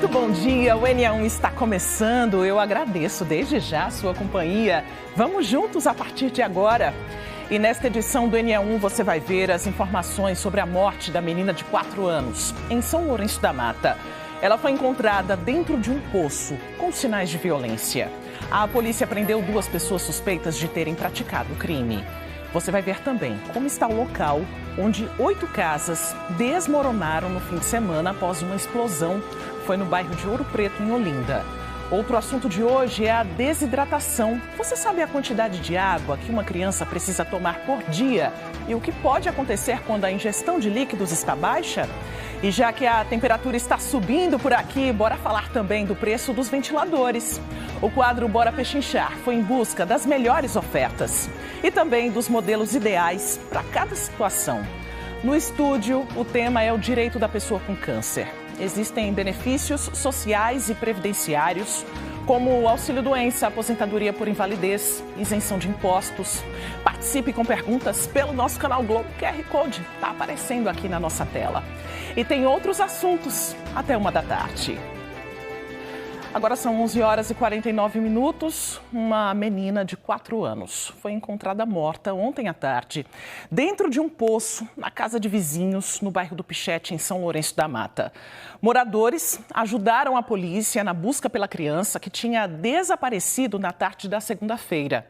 Muito bom dia, o NE1 está começando. Eu agradeço desde já a sua companhia. Vamos juntos a partir de agora. E nesta edição do NE1 você vai ver as informações sobre a morte da menina de 4 anos, em São Lourenço da Mata. Ela foi encontrada dentro de um poço, com sinais de violência. A polícia prendeu 2 pessoas suspeitas de terem praticado o crime. Você vai ver também como está o local onde 8 casas desmoronaram no fim de semana após uma explosão. Foi no bairro de Ouro Preto, em Olinda. Outro assunto de hoje é a desidratação. Você sabe a quantidade de água que uma criança precisa tomar por dia? E o que pode acontecer quando a ingestão de líquidos está baixa? E já que a temperatura está subindo por aqui, bora falar também do preço dos ventiladores. O quadro Bora Pechinchar foi em busca das melhores ofertas e também dos modelos ideais para cada situação. No estúdio, o tema é o direito da pessoa com câncer. Existem benefícios sociais e previdenciários, como o auxílio-doença, aposentadoria por invalidez, isenção de impostos. Participe com perguntas pelo nosso canal Globo. O QR Code está aparecendo aqui na nossa tela. E tem outros assuntos até 13h. Agora são 11h49. Uma menina de 4 anos foi encontrada morta ontem à tarde, dentro de um poço, na casa de vizinhos, no bairro do Pichete, em São Lourenço da Mata. Moradores ajudaram a polícia na busca pela criança, que tinha desaparecido na tarde da segunda-feira.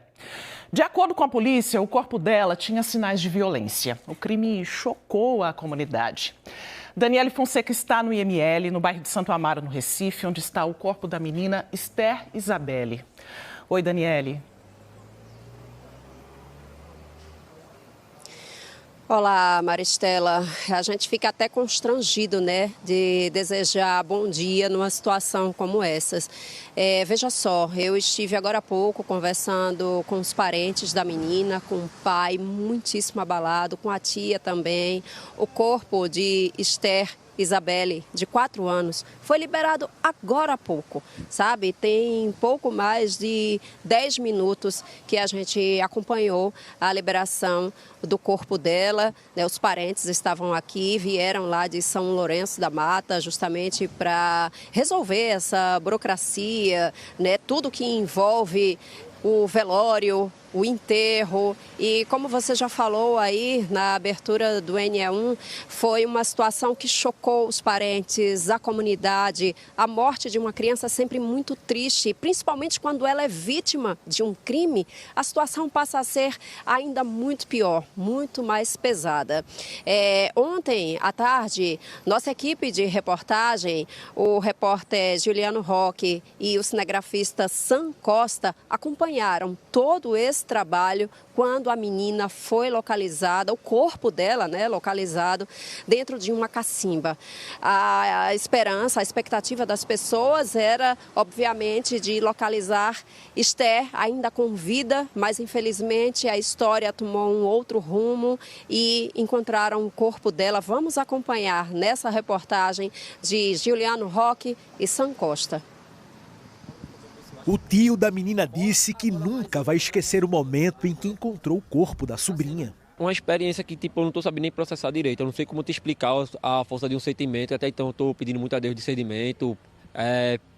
De acordo com a polícia, o corpo dela tinha sinais de violência. O crime chocou a comunidade. Daniele Fonseca está no IML, no bairro de Santo Amaro, no Recife, onde está o corpo da menina Esther Isabelle. Oi, Daniele. Olá, Maristela. A gente fica até constrangido, né, de desejar bom dia numa situação como essas. Veja só, eu estive agora há pouco conversando com os parentes da menina, com o pai muitíssimo abalado, com a tia também. O corpo de Esther Isabelle, de 4 anos, foi liberado agora há pouco, sabe? Tem pouco mais de 10 minutos que a gente acompanhou a liberação do corpo dela, né? Os parentes estavam aqui, vieram lá de São Lourenço da Mata justamente para resolver essa burocracia, né? Tudo que envolve o velório, o enterro. E como você já falou aí na abertura do NE1, foi uma situação que chocou os parentes, a comunidade. A morte de uma criança é sempre muito triste, principalmente quando ela é vítima de um crime, a situação passa a ser ainda muito pior, muito mais pesada. Ontem à tarde, nossa equipe de reportagem, o repórter Juliano Roque e o cinegrafista Sam Costa, acompanharam todo esse trabalho quando a menina foi localizada, o corpo dela, né, localizado dentro de uma cacimba. A esperança, a expectativa das pessoas era, obviamente, de localizar Esther ainda com vida, mas infelizmente a história tomou um outro rumo e encontraram o corpo dela. Vamos acompanhar nessa reportagem de Juliano Roque e Sam Costa. O tio da menina disse que nunca vai esquecer o momento em que encontrou o corpo da sobrinha. Uma experiência que eu não estou sabendo nem processar direito. Eu não sei como te explicar a força de um sentimento. Até então eu estou pedindo muito a Deus discernimento,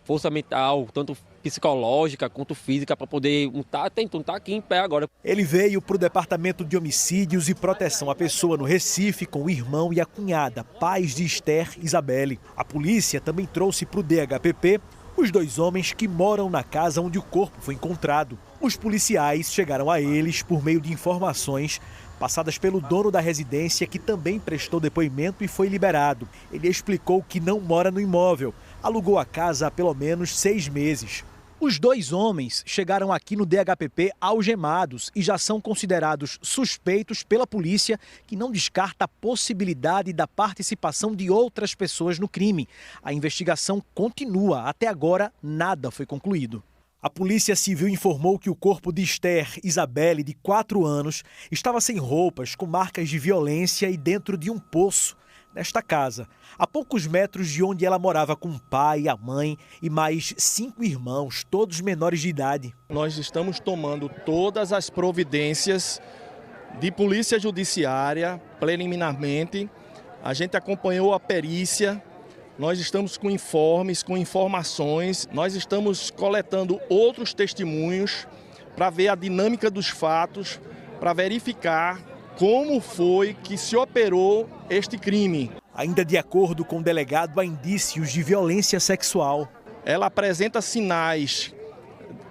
força mental, tanto psicológica quanto física, para poder tentando estar aqui em pé agora. Ele veio para o Departamento de Homicídios e Proteção à Pessoa no Recife com o irmão e a cunhada, pais de Esther Isabelle. A polícia também trouxe para o DHPP os 2 homens que moram na casa onde o corpo foi encontrado. Os policiais chegaram a eles por meio de informações passadas pelo dono da residência, que também prestou depoimento e foi liberado. Ele explicou que não mora no imóvel, alugou a casa há pelo menos 6 meses. Os 2 homens chegaram aqui no DHPP algemados e já são considerados suspeitos pela polícia, que não descarta a possibilidade da participação de outras pessoas no crime. A investigação continua. Até agora, nada foi concluído. A Polícia Civil informou que o corpo de Esther Isabelle, de 4 anos, estava sem roupas, com marcas de violência e dentro de um poço nesta casa, a poucos metros de onde ela morava com o pai, a mãe e mais 5 irmãos, todos menores de idade. Nós estamos tomando todas as providências de polícia judiciária, preliminarmente. A gente acompanhou a perícia nós estamos com informes, com informações, nós estamos coletando outros testemunhos para ver a dinâmica dos fatos, para verificar como foi que se operou este crime. Ainda de acordo com o delegado, há indícios de violência sexual. Ela apresenta sinais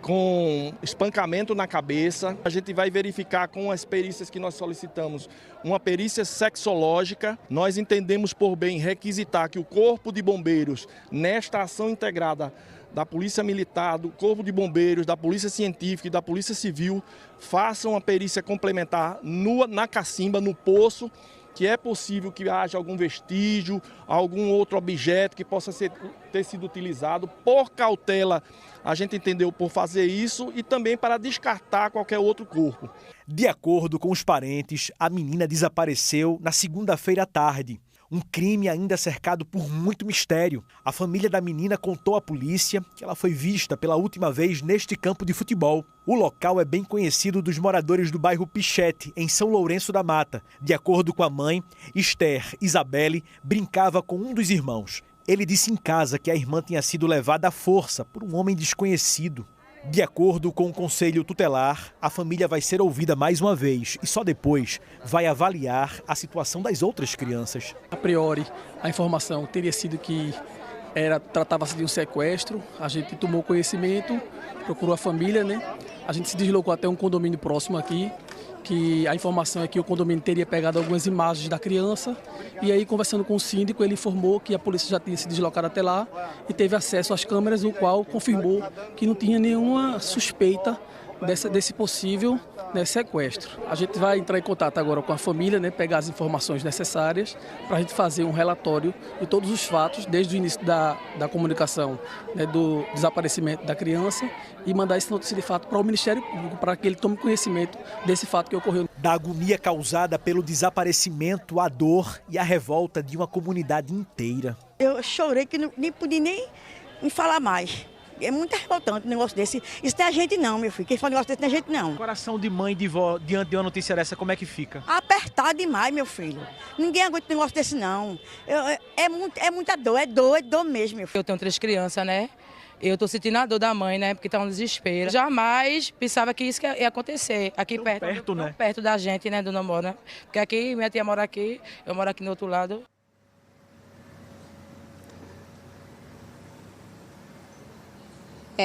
com espancamento na cabeça. A gente vai verificar com as perícias que nós solicitamos, uma perícia sexológica. Nós entendemos por bem requisitar que o Corpo de Bombeiros, nesta ação integrada da Polícia Militar, do Corpo de Bombeiros, da Polícia Científica e da Polícia Civil, façam uma perícia complementar na cacimba, no poço, que é possível que haja algum vestígio, algum outro objeto que possa ter sido utilizado. Por cautela, a gente entendeu por fazer isso e também para descartar qualquer outro corpo. De acordo com os parentes, a menina desapareceu na segunda-feira à tarde. Um crime ainda cercado por muito mistério. A família da menina contou à polícia que ela foi vista pela última vez neste campo de futebol. O local é bem conhecido dos moradores do bairro Pichete, em São Lourenço da Mata. De acordo com a mãe, Esther Isabelle brincava com um dos irmãos. Ele disse em casa que a irmã tinha sido levada à força por um homem desconhecido. De acordo com o Conselho Tutelar, a família vai ser ouvida mais uma vez e só depois vai avaliar a situação das outras crianças. A priori, a informação teria sido que tratava-se de um sequestro. A gente tomou conhecimento, procurou a família, né? A gente se deslocou até um condomínio próximo aqui, que a informação é que o condomínio teria pegado algumas imagens da criança e aí, conversando com o síndico, ele informou que a polícia já tinha se deslocado até lá e teve acesso às câmeras, o qual confirmou que não tinha nenhuma suspeita desse possível, né, sequestro. A gente vai entrar em contato agora com a família, né, pegar as informações necessárias para a gente fazer um relatório de todos os fatos, desde o início da comunicação, né, do desaparecimento da criança, e mandar esse notícia de fato para o Ministério Público, para que ele tome conhecimento desse fato que ocorreu. Da agonia causada pelo desaparecimento, a dor e a revolta de uma comunidade inteira. Eu chorei que nem podia nem me falar mais. É muito revoltante um negócio desse. Isso não é a gente não, meu filho. Quem fala um negócio desse não é a gente não. Coração de mãe e de vó, diante de uma notícia dessa, como é que fica? Apertado demais, meu filho. Ninguém aguenta um negócio desse não. É muita dor, é dor mesmo, meu filho. Eu tenho 3 crianças, né? Eu tô sentindo a dor da mãe, né? Porque tá um desespero. Jamais pensava que isso ia acontecer. Aqui perto, né? Perto da gente, né? Do namoro, né? Porque aqui, minha tia mora aqui, eu moro aqui no outro lado.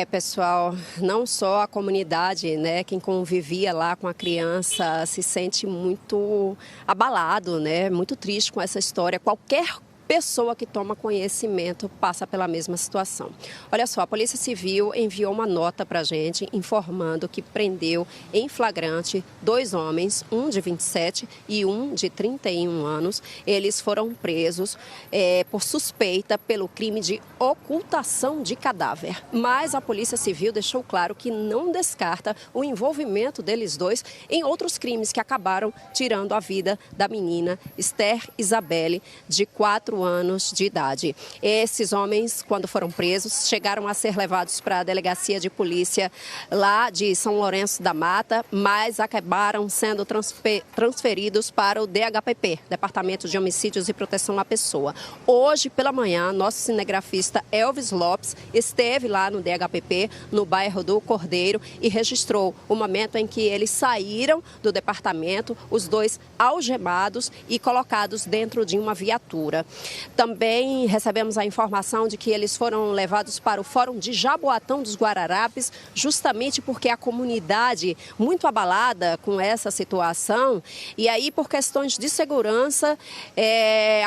Pessoal, não só a comunidade, né, quem convivia lá com a criança se sente muito abalado, né, muito triste com essa história. Qualquer pessoa que toma conhecimento passa pela mesma situação. Olha só, a Polícia Civil enviou uma nota para a gente informando que prendeu em flagrante 2 homens, um de 27 e um de 31 anos. Eles foram presos por suspeita pelo crime de ocultação de cadáver. Mas a Polícia Civil deixou claro que não descarta o envolvimento deles dois em outros crimes que acabaram tirando a vida da menina Esther Isabelle, de 4 anos de idade. Esses homens, quando foram presos, chegaram a ser levados para a delegacia de polícia lá de São Lourenço da Mata, mas acabaram sendo transferidos para o DHPP, Departamento de Homicídios e Proteção à Pessoa. Hoje, pela manhã, nosso cinegrafista Elvis Lopes esteve lá no DHPP, no bairro do Cordeiro, e registrou o momento em que eles saíram do departamento, os dois algemados e colocados dentro de uma viatura. Também recebemos a informação de que eles foram levados para o Fórum de Jaboatão dos Guararapes, justamente porque a comunidade muito abalada com essa situação, e aí por questões de segurança,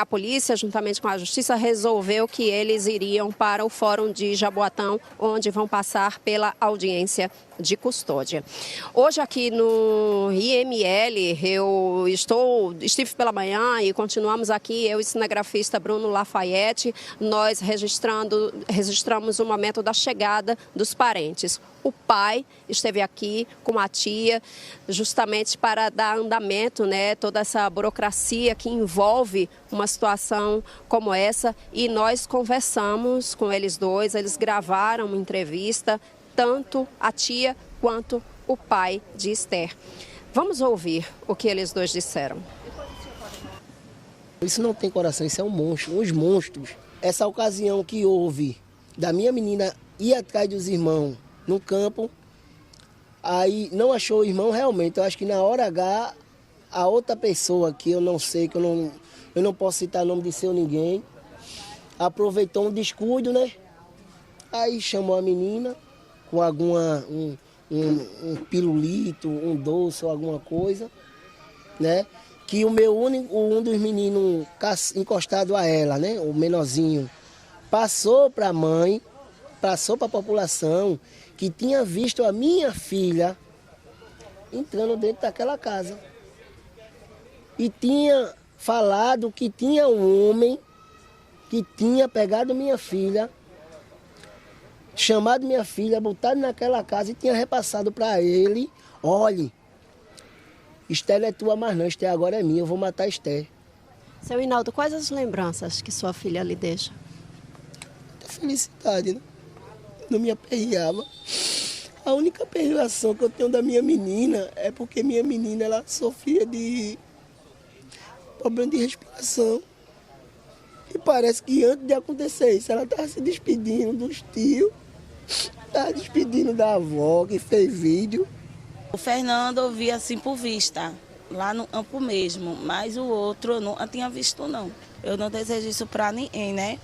a polícia, juntamente com a justiça, resolveu que eles iriam para o Fórum de Jaboatão, onde vão passar pela audiência de custódia. Hoje aqui no IML, eu estive pela manhã e continuamos aqui, eu e o cinegrafista Bruno Lafayette, nós registramos o momento da chegada dos parentes. O pai esteve aqui com a tia, justamente para dar andamento, né, toda essa burocracia que envolve uma situação como essa, e nós conversamos com eles dois, eles gravaram uma entrevista, tanto a tia quanto o pai de Esther. Vamos ouvir o que eles dois disseram. Isso não tem coração, isso é um monstro, uns monstros. essa ocasião que houve da minha menina ir atrás dos irmãos no campo, aí não achou o irmão realmente. Eu acho que na hora H, a outra pessoa que eu não sei, que eu não posso citar nome de seu ninguém, aproveitou um descuido, né? Aí chamou a menina com um pirulito, um doce ou alguma coisa, né? Que um dos meninos encostado a ela, né? O menorzinho, passou para a mãe, passou para a população que tinha visto a minha filha entrando dentro daquela casa. E tinha falado que tinha um homem que tinha pegado minha filha, chamado minha filha, botado naquela casa e tinha repassado para ele: olhe, Esther não é tua mais não, Esther agora é minha, eu vou matar Esther. Seu Hinaldo, quais as lembranças que sua filha lhe deixa? Muita felicidade, né? Não me aperreava. A única aperreação que eu tenho da minha menina é porque minha menina, ela sofria de problema de respiração. E parece que antes de acontecer isso, ela estava se despedindo dos tios, estava despedindo da avó, que fez vídeo. O Fernando eu vi assim por vista, lá no campo mesmo, mas o outro eu não tinha visto não. Eu não desejo isso para ninguém, né?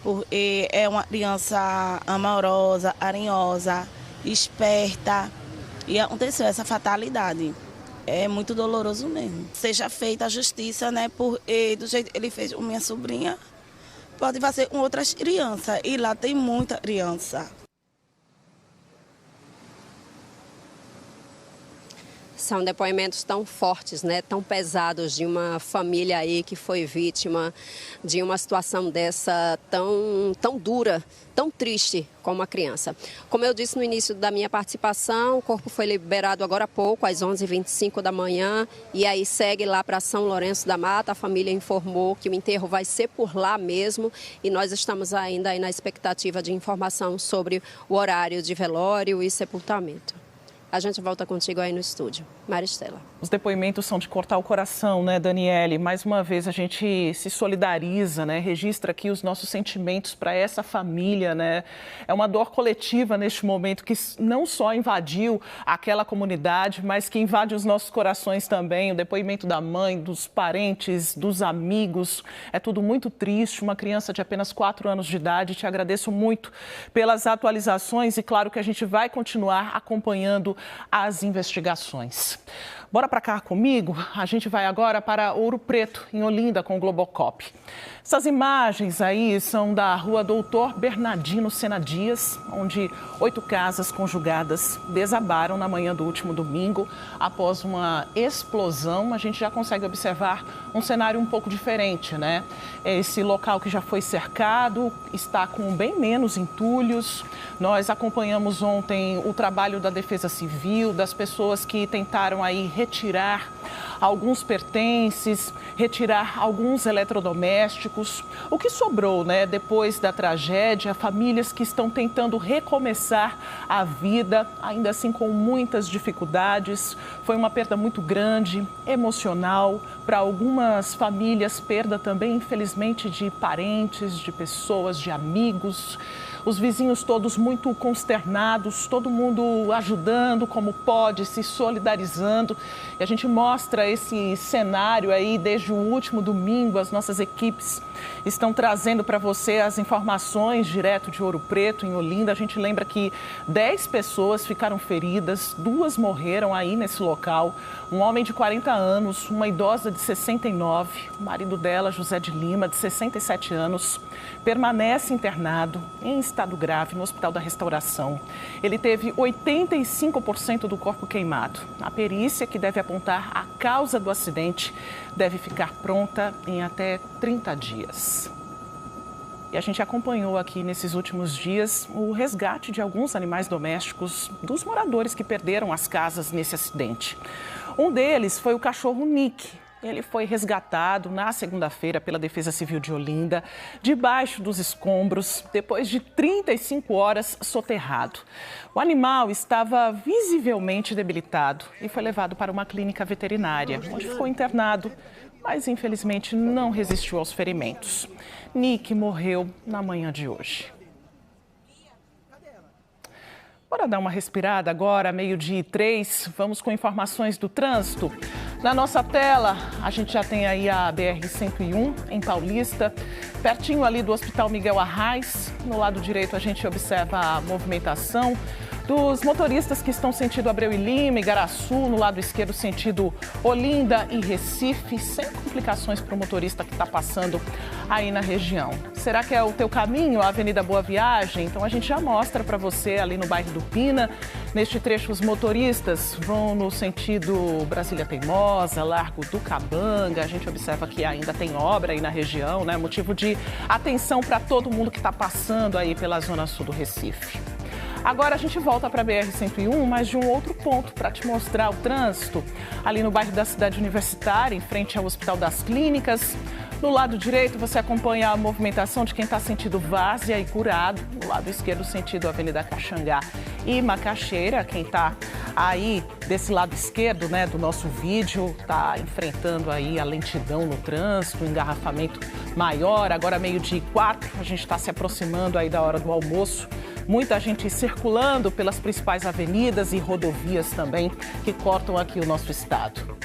Porque é uma criança amorosa, arinhosa, esperta, e aconteceu essa fatalidade. É muito doloroso mesmo. Seja feita a justiça, né? Porque do jeito que ele fez com minha sobrinha, pode fazer com outras crianças. E lá tem muita criança. São depoimentos tão fortes, né, tão pesados de uma família aí que foi vítima de uma situação dessa tão dura, tão triste como a criança. Como eu disse no início da minha participação, o corpo foi liberado agora há pouco, às 11h25 da manhã, e aí segue lá para São Lourenço da Mata. A família informou que o enterro vai ser por lá mesmo e nós estamos ainda aí na expectativa de informação sobre o horário de velório e sepultamento. A gente volta contigo aí no estúdio. Maristela. Os depoimentos são de cortar o coração, né, Daniele? Mais uma vez a gente se solidariza, né? Registra aqui os nossos sentimentos para essa família, né? É uma dor coletiva neste momento que não só invadiu aquela comunidade, mas que invade os nossos corações também. O depoimento da mãe, dos parentes, dos amigos. É tudo muito triste. Uma criança de apenas 4 anos de idade. Te agradeço muito pelas atualizações e claro que a gente vai continuar acompanhando as investigações. Bora para cá comigo? A gente vai agora para Ouro Preto, em Olinda, com o Globocop. Essas imagens aí são da rua Doutor Bernardino Sena Dias, onde 8 casas conjugadas desabaram na manhã do último domingo. Após uma explosão, a gente já consegue observar um cenário um pouco diferente, né? Esse local que já foi cercado está com bem menos entulhos. Nós acompanhamos ontem o trabalho da Defesa Civil, das pessoas que tentaram aí retirar alguns pertences, retirar alguns eletrodomésticos. O que sobrou, né, depois da tragédia, famílias que estão tentando recomeçar a vida, ainda assim com muitas dificuldades. Foi uma perda muito grande, emocional, para algumas famílias, perda também, infelizmente, de parentes, de pessoas, de amigos. Os vizinhos todos muito consternados, todo mundo ajudando como pode, se solidarizando. E a gente mostra esse cenário aí desde o último domingo. As nossas equipes estão trazendo para você as informações direto de Ouro Preto, em Olinda. A gente lembra que 10 pessoas ficaram feridas, 2 morreram aí nesse local. Um homem de 40 anos, uma idosa de 69, o marido dela, José de Lima, de 67 anos, permanece internado em estado grave no Hospital da Restauração. Ele teve 85% do corpo queimado. A perícia, que deve apontar a causa do acidente, deve ficar pronta em até 30 dias. E a gente acompanhou aqui nesses últimos dias o resgate de alguns animais domésticos dos moradores que perderam as casas nesse acidente. Um deles foi o cachorro Nick. Ele foi resgatado na segunda-feira pela Defesa Civil de Olinda, debaixo dos escombros, depois de 35 horas soterrado. O animal estava visivelmente debilitado e foi levado para uma clínica veterinária, onde ficou internado mas infelizmente não resistiu aos ferimentos. Nick morreu na manhã de hoje. Bora dar uma respirada agora, 12h03. Vamos com informações do trânsito. Na nossa tela, a gente já tem aí a BR-101 em Paulista, pertinho ali do Hospital Miguel Arraes. No lado direito a gente observa a movimentação dos motoristas que estão sentido Abreu e Lima, Igaraçu, no lado esquerdo sentido Olinda e Recife, sem complicações para o motorista que está passando aí na região. Será que é o teu caminho, a Avenida Boa Viagem? Então a gente já mostra para você ali no bairro do Pina. Neste trecho os motoristas vão no sentido Brasília Teimosa, Largo do Cabanga. A gente observa que ainda tem obra aí na região, né? Motivo de atenção para todo mundo que está passando aí pela zona sul do Recife. Agora a gente volta para a BR-101, mas de um outro ponto para te mostrar o trânsito. Ali no bairro da Cidade Universitária, em frente ao Hospital das Clínicas. No lado direito você acompanha a movimentação de quem está sentido Várzea e Curado. No lado esquerdo, sentido Avenida Caxangá e Macaxeira. Quem está aí desse lado esquerdo, né, do nosso vídeo, está enfrentando aí a lentidão no trânsito, um engarrafamento maior. Agora 12h04, a gente está se aproximando aí da hora do almoço. Muita gente circulando pelas principais avenidas e rodovias também que cortam aqui o nosso estado.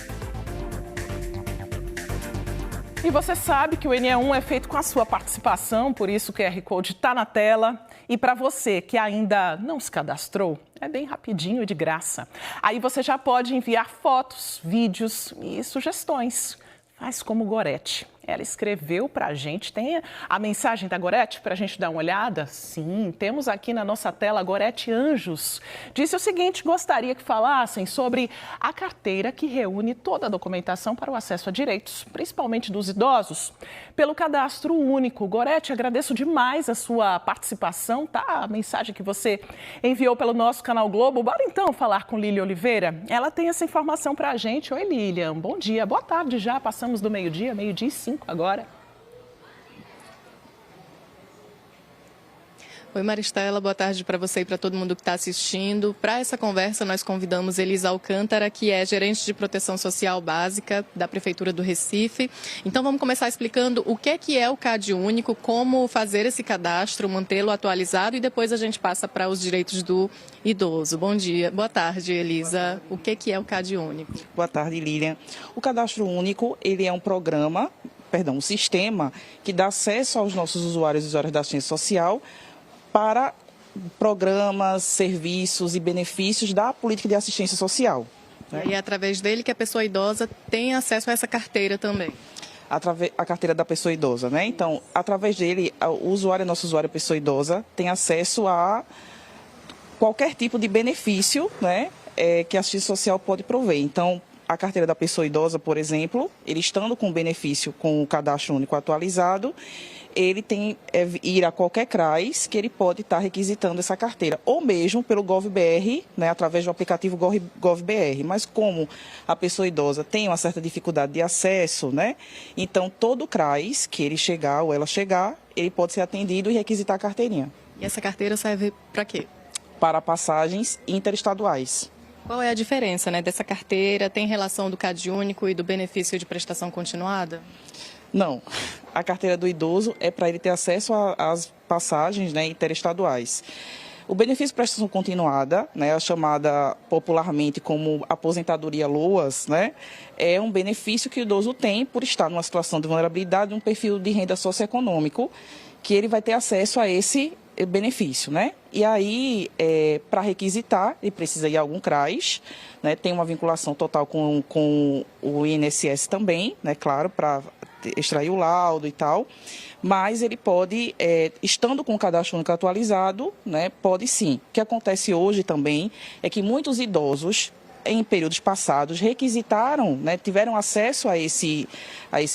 E você sabe que o NE1 é feito com a sua participação, por isso o QR Code está na tela. E para você que ainda não se cadastrou, é bem rapidinho e de graça. Aí você já pode enviar fotos, vídeos e sugestões. Faz como Gorete. Ela escreveu para a gente. Tem a mensagem da Gorete para a gente dar uma olhada? Sim, temos aqui na nossa tela a Gorete Anjos. Disse o seguinte: gostaria que falassem sobre a carteira que reúne toda a documentação para o acesso a direitos, principalmente dos idosos, pelo cadastro único. Gorete, agradeço demais a sua participação, tá? A mensagem que você enviou pelo nosso canal Globo. Bora então falar com Lília Oliveira. Ela tem essa informação para a gente. Oi, Lília, bom dia. Boa tarde já, passamos do meio-dia, 12h05 agora. Oi, Maristela, boa tarde para você e para todo mundo que está assistindo. Para essa conversa, nós convidamos Elisa Alcântara, que é gerente de proteção social básica da Prefeitura do Recife. Então, vamos começar explicando o que é o CAD único, como fazer esse cadastro, mantê-lo atualizado e depois a gente passa para os direitos do idoso. Bom dia, boa tarde, Elisa. O que é o CAD único? Boa tarde, Lilian. O Cadastro Único, ele é um sistema que dá acesso aos nossos usuários e usuárias da assistência social para programas, serviços e benefícios da política de assistência social. Né? E é através dele que a pessoa idosa tem acesso a essa carteira também. A carteira da pessoa idosa, né? Então, através dele, o usuário, nosso usuário, pessoa idosa, tem acesso a qualquer tipo de benefício, né, que a assistência social pode prover. Então, a carteira da pessoa idosa, por exemplo, ele estando com benefício com o cadastro único atualizado, ele tem ir a qualquer CRAS que ele pode estar requisitando essa carteira, ou mesmo pelo GovBR, né, através do aplicativo GovBR. Mas como a pessoa idosa tem uma certa dificuldade de acesso, né, então todo CRAS que ele chegar ou ela chegar, ele pode ser atendido e requisitar a carteirinha. E essa carteira serve para quê? Para passagens interestaduais. Qual é a diferença, né, dessa carteira? Tem relação do CAD único e do benefício de prestação continuada? Não. A carteira do idoso é para ele ter acesso às passagens, né, interestaduais. O benefício de prestação continuada, né, a chamada popularmente como aposentadoria LOAS, né, é um benefício que o idoso tem por estar numa situação de vulnerabilidade, um perfil de renda socioeconômico, que ele vai ter acesso a esse benefício, né? E aí, para requisitar, ele precisa ir a algum CRAS, né? Tem uma vinculação total com o INSS também, né? Claro, para extrair o laudo e tal, mas ele pode, estando com o cadastro único atualizado, né? Pode sim. O que acontece hoje também é que muitos idosos, em períodos passados, requisitaram, né, tiveram acesso a esse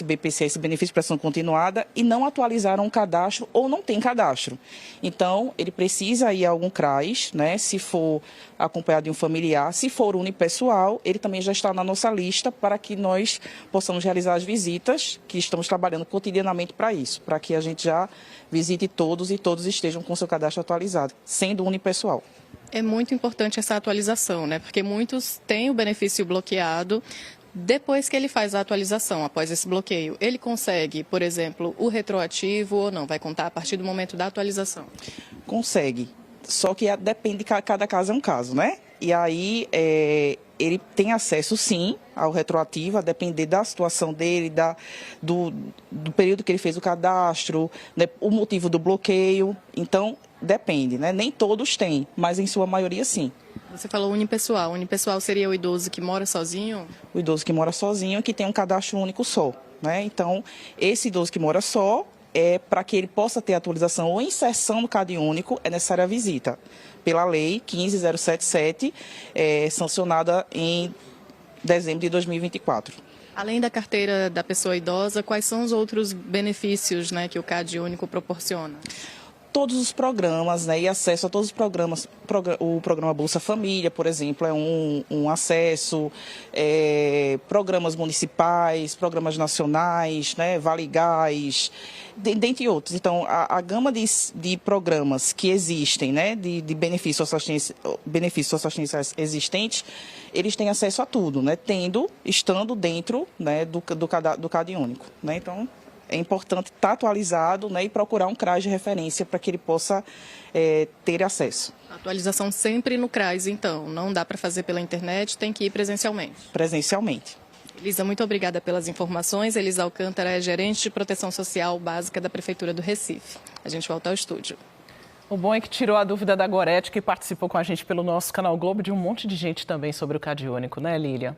BPC, esse benefício de prestação continuada, e não atualizaram o cadastro ou não tem cadastro. Então, ele precisa ir a algum CRAS, né, se for acompanhado de um familiar, se for unipessoal, ele também já está na nossa lista para que nós possamos realizar as visitas, que estamos trabalhando cotidianamente para isso, para que a gente já visite todos e todos estejam com seu cadastro atualizado, sendo unipessoal. É muito importante essa atualização, né? Porque muitos têm o benefício bloqueado, Depois que ele faz a atualização, após esse bloqueio, ele consegue, por exemplo, o retroativo ou não? Vai contar a partir do momento da atualização? Consegue, só que depende de cada caso é um caso, né? E aí ele tem acesso, sim, ao retroativo, a depender da situação dele, do período que ele fez o cadastro, né, o motivo do bloqueio. Então, depende, né? Nem todos têm, mas em sua maioria, sim. Você falou unipessoal. Unipessoal seria o idoso que mora sozinho? O idoso que mora sozinho e que tem um cadastro único só, né? Então, esse idoso que mora só, para que ele possa ter atualização ou inserção no CAD único, é necessária a visita pela Lei 15077, sancionada em dezembro de 2024. Além da carteira da pessoa idosa, quais são os outros benefícios, né, que o CAD único proporciona? Todos os programas, né, e acesso a todos os programas. O programa Bolsa Família, por exemplo, é um acesso, programas municipais, programas nacionais, né, Vale Gás, dentre outros. Então, a gama de programas que existem, né, de benefícios assistenciais existentes, eles têm acesso a tudo, né, estando dentro, né, do CAD único. Né, então, é importante estar atualizado, né, e procurar um CRAS de referência para que ele possa ter acesso. Atualização sempre no CRAS, então. Não dá para fazer pela internet, tem que ir presencialmente. Presencialmente. Elisa, muito obrigada pelas informações. Elisa Alcântara é gerente de proteção social básica da Prefeitura do Recife. A gente volta ao estúdio. O bom é que tirou a dúvida da Gorete, que participou com a gente pelo nosso canal Globo, de um monte de gente também sobre o CAD único, né, Lília?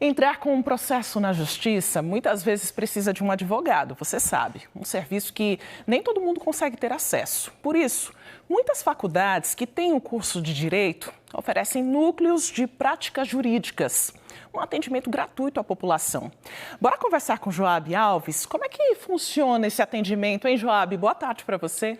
Entrar com um processo na justiça muitas vezes precisa de um advogado, você sabe. Um serviço que nem todo mundo consegue ter acesso. Por isso, muitas faculdades que têm o curso de direito oferecem núcleos de práticas jurídicas. Um atendimento gratuito à população. Bora conversar com Joab Alves. Como é que funciona esse atendimento, hein, Joab? Boa tarde para você.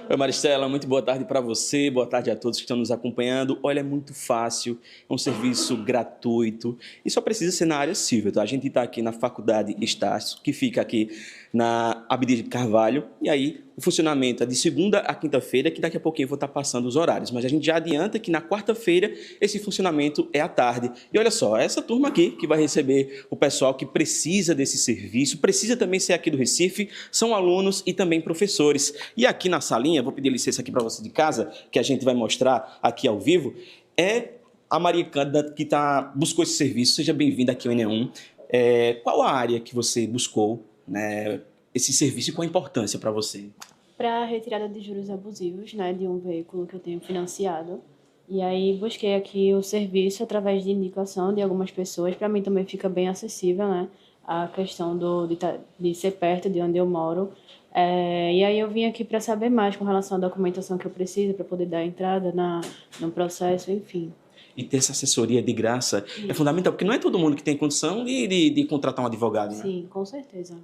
Oi, Maristela, muito boa tarde para você, boa tarde a todos que estão nos acompanhando. Olha, é muito fácil, é um serviço gratuito e só precisa ser na área civil. Tá? A gente está aqui na Faculdade Estácio, que fica aqui na Abdias de Carvalho, e aí o funcionamento é de segunda a quinta-feira, que daqui a pouquinho eu vou estar passando os horários, mas a gente já adianta que na quarta-feira esse funcionamento é à tarde. E olha só, essa turma aqui que vai receber o pessoal que precisa desse serviço, precisa também ser aqui do Recife, são alunos e também professores. E aqui na salinha, vou pedir licença aqui para você de casa, que a gente vai mostrar aqui ao vivo, é a Maria Cândida que buscou esse serviço. Seja bem-vinda aqui ao ENE1. Qual a área que você buscou, né, esse serviço e qual a importância para você? Para a retirada de juros abusivos, né, de um veículo que eu tenho financiado. E aí busquei aqui o serviço através de indicação de algumas pessoas. Para mim também fica bem acessível, né, a questão de ser perto de onde eu moro. E aí eu vim aqui para saber mais com relação à documentação que eu preciso para poder dar entrada no processo, enfim. E ter essa assessoria de graça é fundamental, porque não é todo mundo que tem condição de contratar um advogado, né? Sim, com certeza.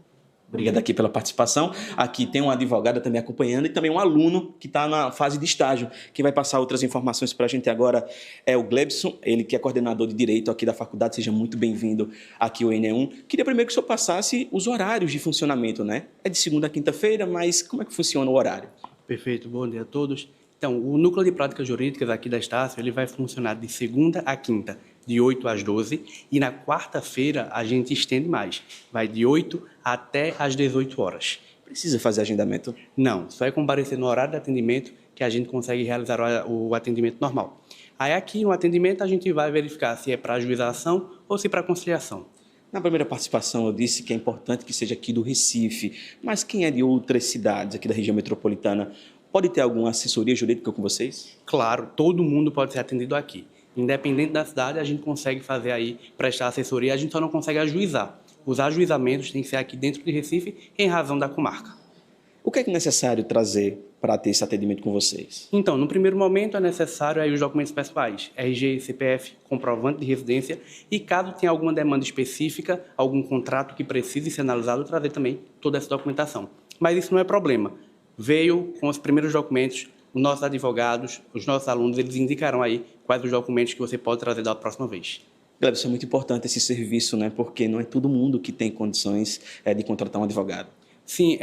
Obrigado aqui pela participação. Aqui tem uma advogada também acompanhando e também um aluno que está na fase de estágio. Quem vai passar outras informações para a gente agora é o Glebson, ele que é coordenador de Direito aqui da faculdade. Seja muito bem-vindo aqui ao ENE1. Queria primeiro que o senhor passasse os horários de funcionamento, né? É de segunda a quinta-feira, mas como é que funciona o horário? Perfeito, bom dia a todos. Então, o Núcleo de Práticas Jurídicas aqui da Estácio, ele vai funcionar de segunda a quinta, de 8 às 12, e na quarta-feira a gente estende mais, vai de 8 até às 18 horas. Precisa fazer agendamento? Não, só é comparecer no horário de atendimento que a gente consegue realizar o atendimento normal. Aí aqui no atendimento a gente vai verificar se é para ajuização ou se é para conciliação. Na primeira participação eu disse que é importante que seja aqui do Recife, mas quem é de outras cidades aqui da região metropolitana, pode ter alguma assessoria jurídica com vocês? Claro, todo mundo pode ser atendido aqui. Independente da cidade, a gente consegue fazer aí, prestar assessoria, a gente só não consegue ajuizar. Os ajuizamentos têm que ser aqui dentro de Recife, em razão da comarca. O que é necessário trazer para ter esse atendimento com vocês? Então, no primeiro momento é necessário aí os documentos pessoais, RG, CPF, comprovante de residência, e caso tenha alguma demanda específica, algum contrato que precise ser analisado, trazer também toda essa documentação. Mas isso não é problema. Veio com os primeiros documentos, os nossos advogados, os nossos alunos, eles indicarão aí quais os documentos que você pode trazer da próxima vez. Glebson, é muito importante esse serviço, né? Porque não é todo mundo que tem condições de contratar um advogado. Sim,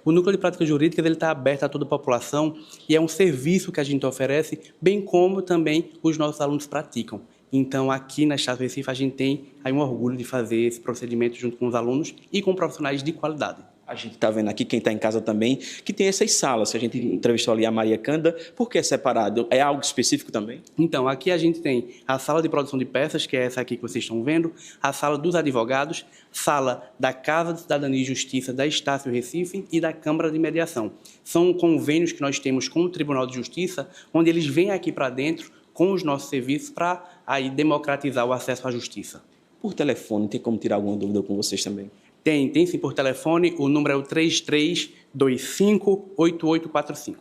o Núcleo de Práticas Jurídicas está aberto a toda a população e é um serviço que a gente oferece, bem como também os nossos alunos praticam. Então, aqui na Estácio Recife, a gente tem aí um orgulho de fazer esse procedimento junto com os alunos e com profissionais de qualidade. A gente está vendo aqui, quem está em casa também, que tem essas salas. A gente entrevistou ali a Maria Cândida. Por que é separado? É algo específico também? Então, aqui a gente tem a sala de produção de peças, que é essa aqui que vocês estão vendo, a sala dos advogados, sala da Casa de Cidadania e Justiça da Estácio Recife e da Câmara de Mediação. São convênios que nós temos com o Tribunal de Justiça, onde eles vêm aqui para dentro com os nossos serviços para aí democratizar o acesso à justiça. Por telefone, tem como tirar alguma dúvida com vocês também? Tem sim por telefone, o número é o 33258845.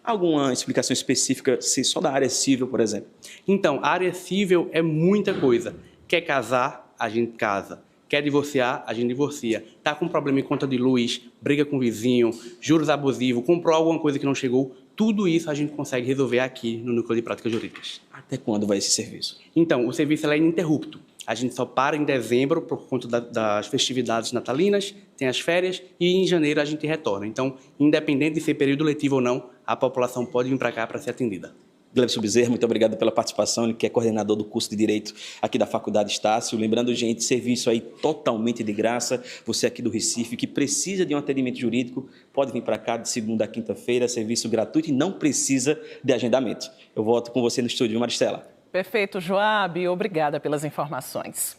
Alguma explicação específica, se só da área civil, por exemplo? Então, a área civil é muita coisa. Quer casar, a gente casa. Quer divorciar, a gente divorcia. Está com problema em conta de luz, briga com o vizinho, juros abusivos, comprou alguma coisa que não chegou, tudo isso a gente consegue resolver aqui no Núcleo de Práticas Jurídicas. Até quando vai esse serviço? Então, o serviço é ininterrupto. A gente só para em dezembro por conta das festividades natalinas, tem as férias, e em janeiro a gente retorna. Então, independente de ser período letivo ou não, a população pode vir para cá para ser atendida. Glebson Bezerra, muito obrigado pela participação, ele que é coordenador do curso de Direito aqui da Faculdade Estácio. Lembrando, gente, serviço aí totalmente de graça. Você aqui do Recife que precisa de um atendimento jurídico, pode vir para cá de segunda a quinta-feira, serviço gratuito e não precisa de agendamento. Eu volto com você no estúdio, Maristela. Perfeito, Joab. Obrigada pelas informações.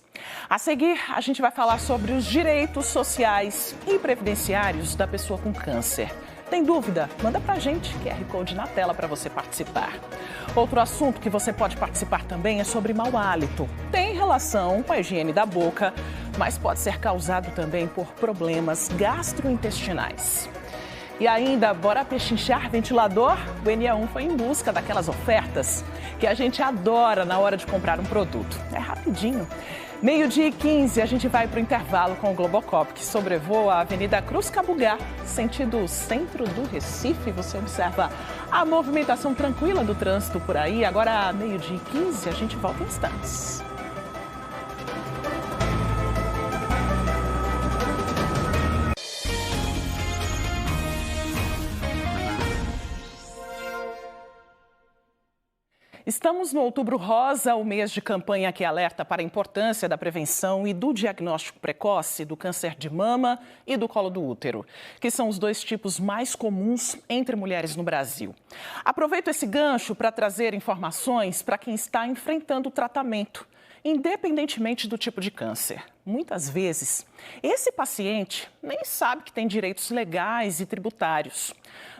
A seguir, a gente vai falar sobre os direitos sociais e previdenciários da pessoa com câncer. Tem dúvida? Manda pra gente, QR Code na tela para você participar. Outro assunto que você pode participar também é sobre mau hálito. Tem relação com a higiene da boca, mas pode ser causado também por problemas gastrointestinais. E ainda, bora pechinchar ventilador? O NE1 foi em busca daquelas ofertas que a gente adora na hora de comprar um produto. É rapidinho. 12h15, a gente vai para o intervalo com o Globocop, que sobrevoa a Avenida Cruz Cabugá, sentido centro do Recife. Você observa a movimentação tranquila do trânsito por aí. Agora, 12h15, a gente volta em instantes. Estamos no Outubro Rosa, o mês de campanha que alerta para a importância da prevenção e do diagnóstico precoce do câncer de mama e do colo do útero, que são os dois tipos mais comuns entre mulheres no Brasil. Aproveito esse gancho para trazer informações para quem está enfrentando o tratamento, independentemente do tipo de câncer. Muitas vezes, esse paciente nem sabe que tem direitos legais e tributários.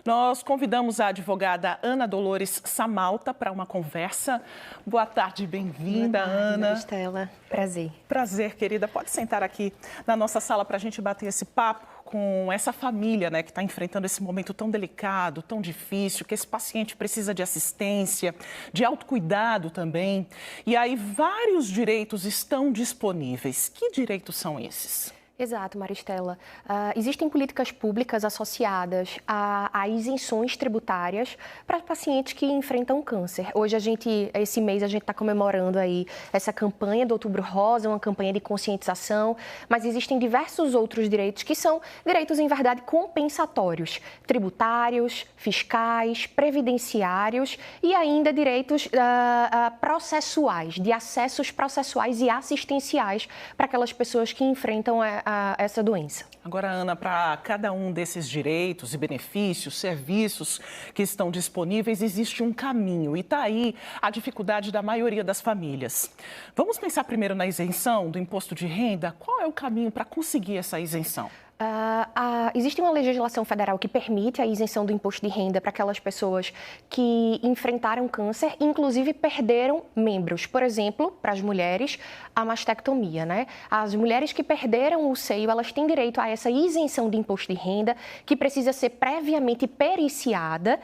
Nós convidamos a advogada Ana Dolores Samalta para uma conversa. Boa tarde, bem-vinda, Ana. Estela, prazer. Prazer, querida. Pode sentar aqui na nossa sala para a gente bater esse papo com essa família, né, que está enfrentando esse momento tão delicado, tão difícil, que esse paciente precisa de assistência, de autocuidado também. E aí vários direitos estão disponíveis. Que direitos são esses? Exato, Maristela. Existem políticas públicas associadas a isenções tributárias para pacientes que enfrentam câncer. Hoje, esse mês, a gente está comemorando aí essa campanha do Outubro Rosa, uma campanha de conscientização, mas existem diversos outros direitos que são direitos, em verdade, compensatórios, tributários, fiscais, previdenciários e ainda direitos processuais, de acessos processuais e assistenciais para aquelas pessoas que enfrentam essa doença. Agora, Ana, para cada um desses direitos e benefícios, serviços que estão disponíveis, existe um caminho e está aí a dificuldade da maioria das famílias. Vamos pensar primeiro na isenção do imposto de renda? Qual é o caminho para conseguir essa isenção? Existe uma legislação federal que permite a isenção do imposto de renda para aquelas pessoas que enfrentaram câncer, inclusive perderam membros. Por exemplo, para as mulheres, a mastectomia, né? As mulheres que perderam o seio, elas têm direito a essa isenção de imposto de renda, que precisa ser previamente periciada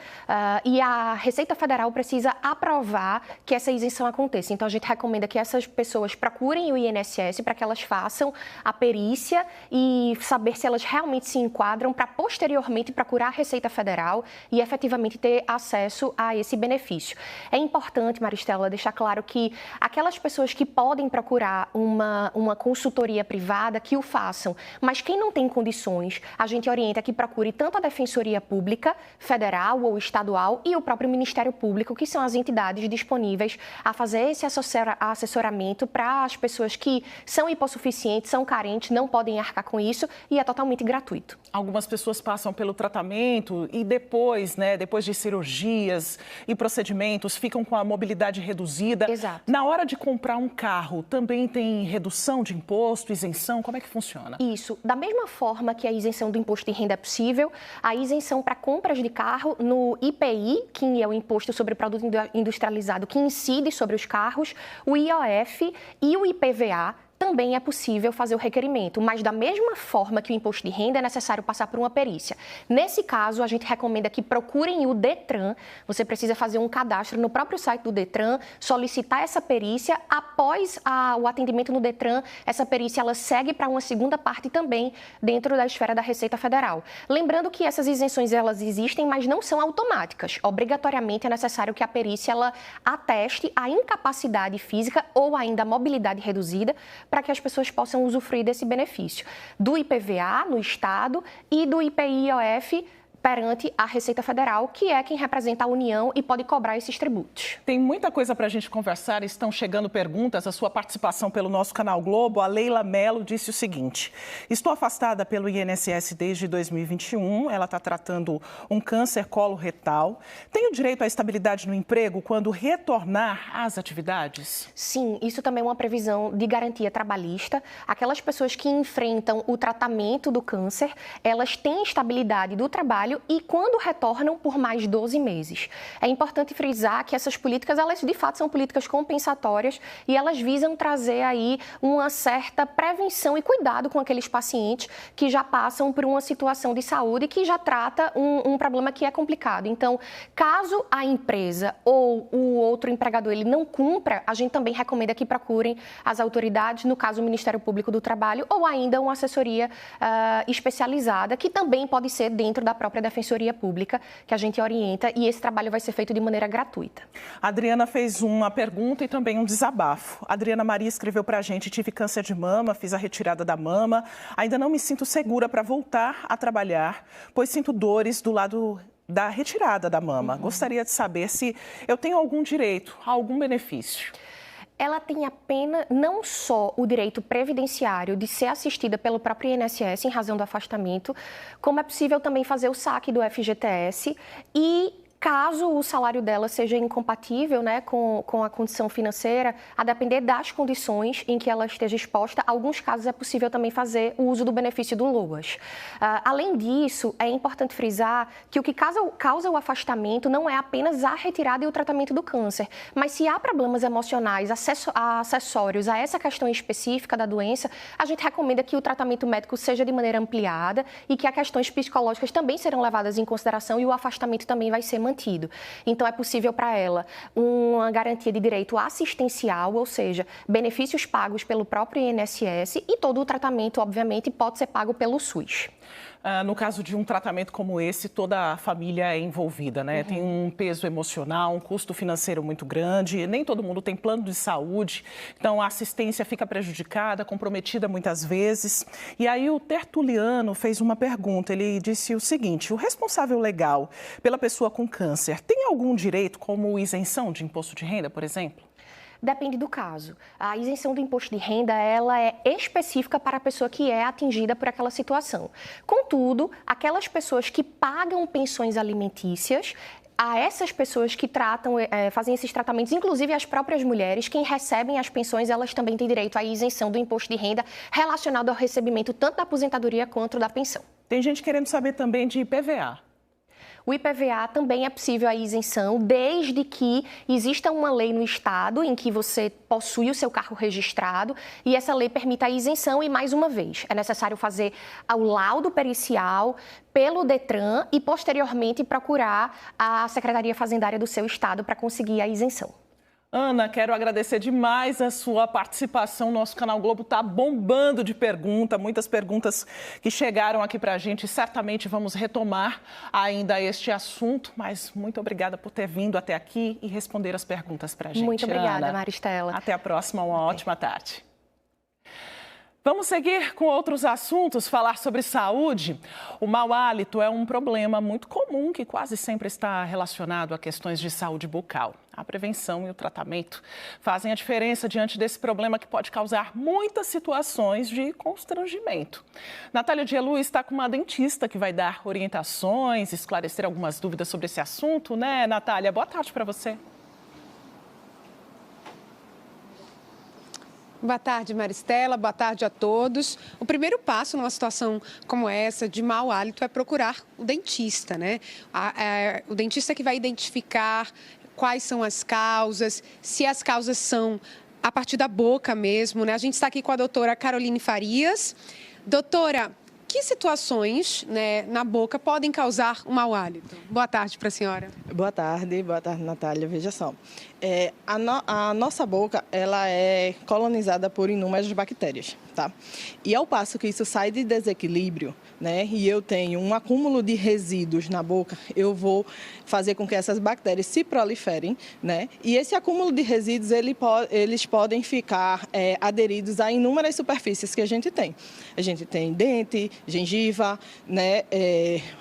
e a Receita Federal precisa aprovar que essa isenção aconteça. Então, a gente recomenda que essas pessoas procurem o INSS para que elas façam a perícia e saber se se elas realmente se enquadram para posteriormente procurar a Receita Federal e efetivamente ter acesso a esse benefício. É importante, Maristela, deixar claro que aquelas pessoas que podem procurar uma consultoria privada, que o façam, mas quem não tem condições, a gente orienta que procure tanto a Defensoria Pública Federal ou estadual e o próprio Ministério Público, que são as entidades disponíveis a fazer esse assessoramento para as pessoas que são hipossuficientes, são carentes, não podem arcar com isso e é totalmente gratuito. Algumas pessoas passam pelo tratamento e depois, depois de cirurgias e procedimentos, ficam com a mobilidade reduzida. Exato. Na hora de comprar um carro, também tem redução de imposto, isenção? Como é que funciona? Isso. Da mesma forma que a isenção do imposto de renda é possível, a isenção para compras de carro no IPI, que é o Imposto sobre Produto Industrializado, que incide sobre os carros, o IOF e o IPVA, também é possível fazer o requerimento, mas da mesma forma que o imposto de renda é necessário passar por uma perícia. Nesse caso, a gente recomenda que procurem o Detran. Você precisa fazer um cadastro no próprio site do Detran, solicitar essa perícia. Após o atendimento no Detran, essa perícia ela segue para uma segunda parte também dentro da esfera da Receita Federal. Lembrando que essas isenções elas existem, mas não são automáticas. Obrigatoriamente é necessário que a perícia ela ateste a incapacidade física ou ainda a mobilidade reduzida para que as pessoas possam usufruir desse benefício do IPVA no Estado e do IPI-IOF perante a Receita Federal, que é quem representa a União e pode cobrar esses tributos. Tem muita coisa para a gente conversar, estão chegando perguntas, a sua participação pelo nosso canal Globo. A Leila Mello disse o seguinte: estou afastada pelo INSS desde 2021, ela está tratando um câncer coloretal. Tenho direito à estabilidade no emprego quando retornar às atividades? Sim, isso também é uma previsão de garantia trabalhista. Aquelas pessoas que enfrentam o tratamento do câncer, elas têm estabilidade do trabalho e quando retornam por mais 12 meses. É importante frisar que essas políticas, elas de fato são políticas compensatórias e elas visam trazer aí uma certa prevenção e cuidado com aqueles pacientes que já passam por uma situação de saúde que já trata um problema que é complicado. Então, caso a empresa ou o outro empregador ele não cumpra, a gente também recomenda que procurem as autoridades, no caso o Ministério Público do Trabalho ou ainda uma assessoria especializada, que também pode ser dentro da própria Defensoria Pública, que a gente orienta, e esse trabalho vai ser feito de maneira gratuita. A Adriana fez uma pergunta e também um desabafo. A Adriana Maria escreveu para a gente: tive câncer de mama, fiz a retirada da mama, ainda não me sinto segura para voltar a trabalhar, pois sinto dores do lado da retirada da mama. Gostaria de saber se eu tenho algum direito a algum benefício. Ela tem apenas, não só o direito previdenciário de ser assistida pelo próprio INSS em razão do afastamento, como é possível também fazer o saque do FGTS e, caso o salário dela seja incompatível, com a condição financeira, a depender das condições em que ela esteja exposta, em alguns casos é possível também fazer o uso do benefício do LOAS. Além disso, é importante frisar que o que causa o afastamento não é apenas a retirada e o tratamento do câncer, mas se há problemas emocionais acessórios a essa questão específica da doença, a gente recomenda que o tratamento médico seja de maneira ampliada e que as questões psicológicas também serão levadas em consideração e o afastamento também vai ser mantido. Então, é possível para ela uma garantia de direito assistencial, ou seja, benefícios pagos pelo próprio INSS e todo o tratamento, obviamente, pode ser pago pelo SUS. No caso de um tratamento como esse, toda a família é envolvida, né? Tem um peso emocional, um custo financeiro muito grande, nem todo mundo tem plano de saúde, então a assistência fica prejudicada, comprometida muitas vezes. E aí o Tertuliano fez uma pergunta, ele disse o seguinte: o responsável legal pela pessoa com câncer tem algum direito, como isenção de imposto de renda, por exemplo? Depende do caso. A isenção do imposto de renda, ela é específica para a pessoa que é atingida por aquela situação. Contudo, aquelas pessoas que pagam pensões alimentícias, a essas pessoas que fazem esses tratamentos, inclusive as próprias mulheres, quem recebem as pensões, elas também têm direito à isenção do imposto de renda relacionado ao recebimento tanto da aposentadoria quanto da pensão. Tem gente querendo saber também de IPVA. O IPVA também é possível a isenção, desde que exista uma lei no Estado em que você possui o seu carro registrado e essa lei permita a isenção e, mais uma vez, é necessário fazer o laudo pericial pelo Detran e, posteriormente, procurar a Secretaria Fazendária do seu Estado para conseguir a isenção. Ana, quero agradecer demais a sua participação. Nosso Canal Globo está bombando de perguntas, muitas perguntas que chegaram aqui para a gente. Certamente vamos retomar ainda este assunto, mas muito obrigada por ter vindo até aqui e responder as perguntas para a gente. Muito obrigada, Ana. Maristela. Até a próxima, uma ótima tarde. Vamos seguir com outros assuntos, falar sobre saúde. O mau hálito é um problema muito comum que quase sempre está relacionado a questões de saúde bucal. A prevenção e o tratamento fazem a diferença diante desse problema que pode causar muitas situações de constrangimento. Natália Dielu está com uma dentista que vai dar orientações, esclarecer algumas dúvidas sobre esse assunto, né, Natália? Boa tarde para você. Boa tarde, Maristela. Boa tarde a todos. O primeiro passo numa situação como essa de mau hálito é procurar o dentista, né? O dentista que vai identificar quais são as causas, se as causas são a partir da boca mesmo, né? A gente está aqui com a doutora Caroline Farias. Doutora, que situações, né, na boca podem causar um mau hálito? Boa tarde para a senhora. Boa tarde, Natália. Veja só, a nossa boca ela é colonizada por inúmeras bactérias, tá? E ao passo que isso sai de desequilíbrio, né, e eu tenho um acúmulo de resíduos na boca, eu vou fazer com que essas bactérias se proliferem, né? E esse acúmulo de resíduos, eles podem ficar aderidos a inúmeras superfícies que a gente tem. A gente tem dente, gengiva, né,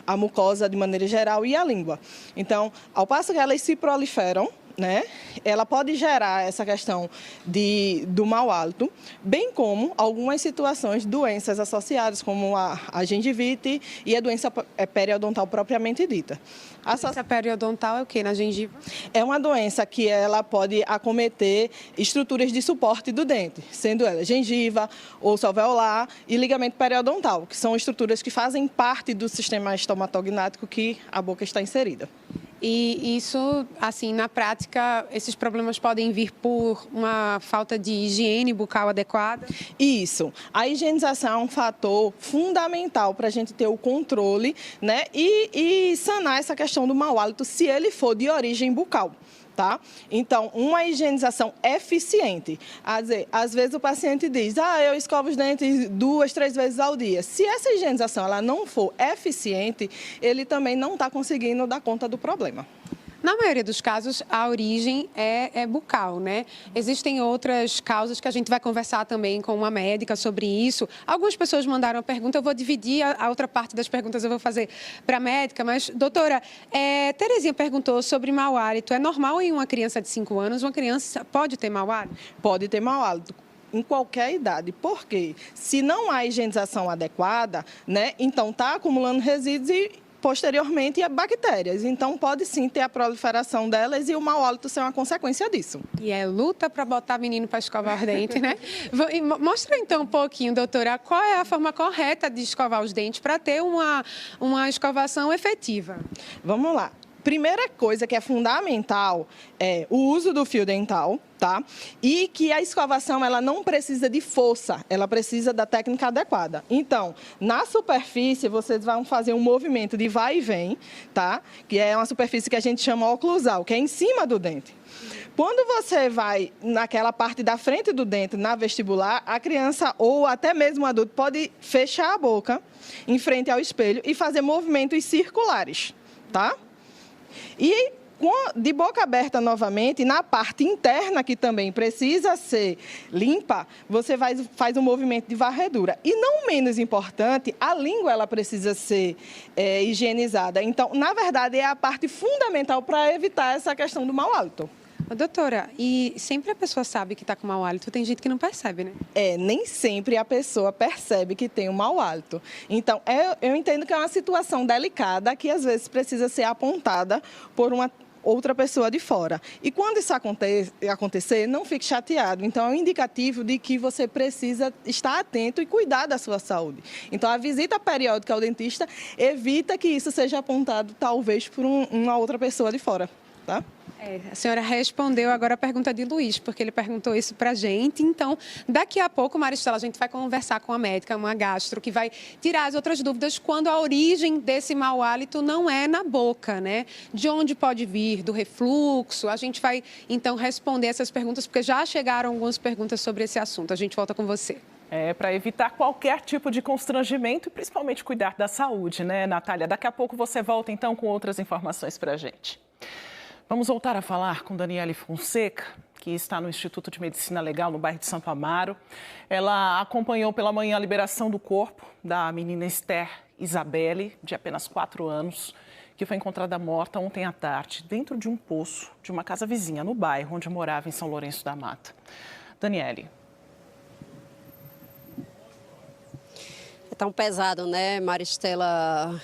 a mucosa de maneira geral e a língua. Então, ao passo que elas se proliferam, né, ela pode gerar essa questão do mau hálito, bem como algumas situações, doenças associadas, como a gengivite e a doença periodontal propriamente dita. A doença periodontal é o que na gengiva? É uma doença que ela pode acometer estruturas de suporte do dente, sendo ela gengiva, osso alveolar e ligamento periodontal, que são estruturas que fazem parte do sistema estomatognático que a boca está inserida. E isso, assim, na prática, esses problemas podem vir por uma falta de higiene bucal adequada? Isso. A higienização é um fator fundamental para a gente ter o controle, né, e sanar essa questão do mau hálito se ele for de origem bucal. Tá? Então, uma higienização eficiente. Às vezes o paciente diz, eu escovo os dentes 2, 3 vezes ao dia. Se essa higienização ela não for eficiente, ele também não está conseguindo dar conta do problema. Na maioria dos casos, a origem é bucal, né? Existem outras causas que a gente vai conversar também com uma médica sobre isso. Algumas pessoas mandaram a pergunta, eu vou dividir a outra parte das perguntas, eu vou fazer para a médica. Mas, doutora, Terezinha perguntou sobre mau hálito. É normal em uma criança de 5 anos? Uma criança pode ter mau hálito? Pode ter mau hálito. Em qualquer idade. Por quê? Se não há higienização adequada, né, então está acumulando resíduos e posteriormente bactérias. Então, pode sim ter a proliferação delas e o mau hálito ser uma consequência disso. E é luta para botar menino para escovar os dentes, né? Mostra então um pouquinho, doutora, qual é a forma correta de escovar os dentes para ter uma escovação efetiva? Vamos lá. Primeira coisa que é fundamental é o uso do fio dental, tá? E que a escovação ela não precisa de força, ela precisa da técnica adequada. Então, na superfície, vocês vão fazer um movimento de vai e vem, tá? Que é uma superfície que a gente chama oclusal, que é em cima do dente. Quando você vai naquela parte da frente do dente, na vestibular, a criança ou até mesmo o adulto pode fechar a boca em frente ao espelho e fazer movimentos circulares, tá? E de boca aberta novamente, na parte interna, que também precisa ser limpa, você faz um movimento de varredura. E não menos importante, a língua ela precisa ser higienizada. Então, na verdade, é a parte fundamental para evitar essa questão do mau hálito. Doutora, e sempre a pessoa sabe que está com mau hálito? Tem gente que não percebe, né? Nem sempre a pessoa percebe que tem um mau hálito. Então, eu entendo que é uma situação delicada que às vezes precisa ser apontada por uma outra pessoa de fora. E quando isso acontecer, não fique chateado. Então, é um indicativo de que você precisa estar atento e cuidar da sua saúde. Então, a visita periódica ao dentista evita que isso seja apontado, talvez, por uma outra pessoa de fora, tá? A senhora respondeu agora a pergunta de Luiz, porque ele perguntou isso para a gente. Então, daqui a pouco, Maristela, a gente vai conversar com a médica, uma gastro, que vai tirar as outras dúvidas quando a origem desse mau hálito não é na boca, né? De onde pode vir, do refluxo. A gente vai, então, responder essas perguntas, porque já chegaram algumas perguntas sobre esse assunto. A gente volta com você. Para evitar qualquer tipo de constrangimento e principalmente cuidar da saúde, né, Natália? Daqui a pouco você volta, então, com outras informações para a gente. Vamos voltar a falar com Daniele Fonseca, que está no Instituto de Medicina Legal, no bairro de Santo Amaro. Ela acompanhou pela manhã a liberação do corpo da menina Esther Isabelle, de apenas 4 anos, que foi encontrada morta ontem à tarde, dentro de um poço de uma casa vizinha no bairro onde morava, em São Lourenço da Mata. Daniele. É tão pesado, né, Maristela?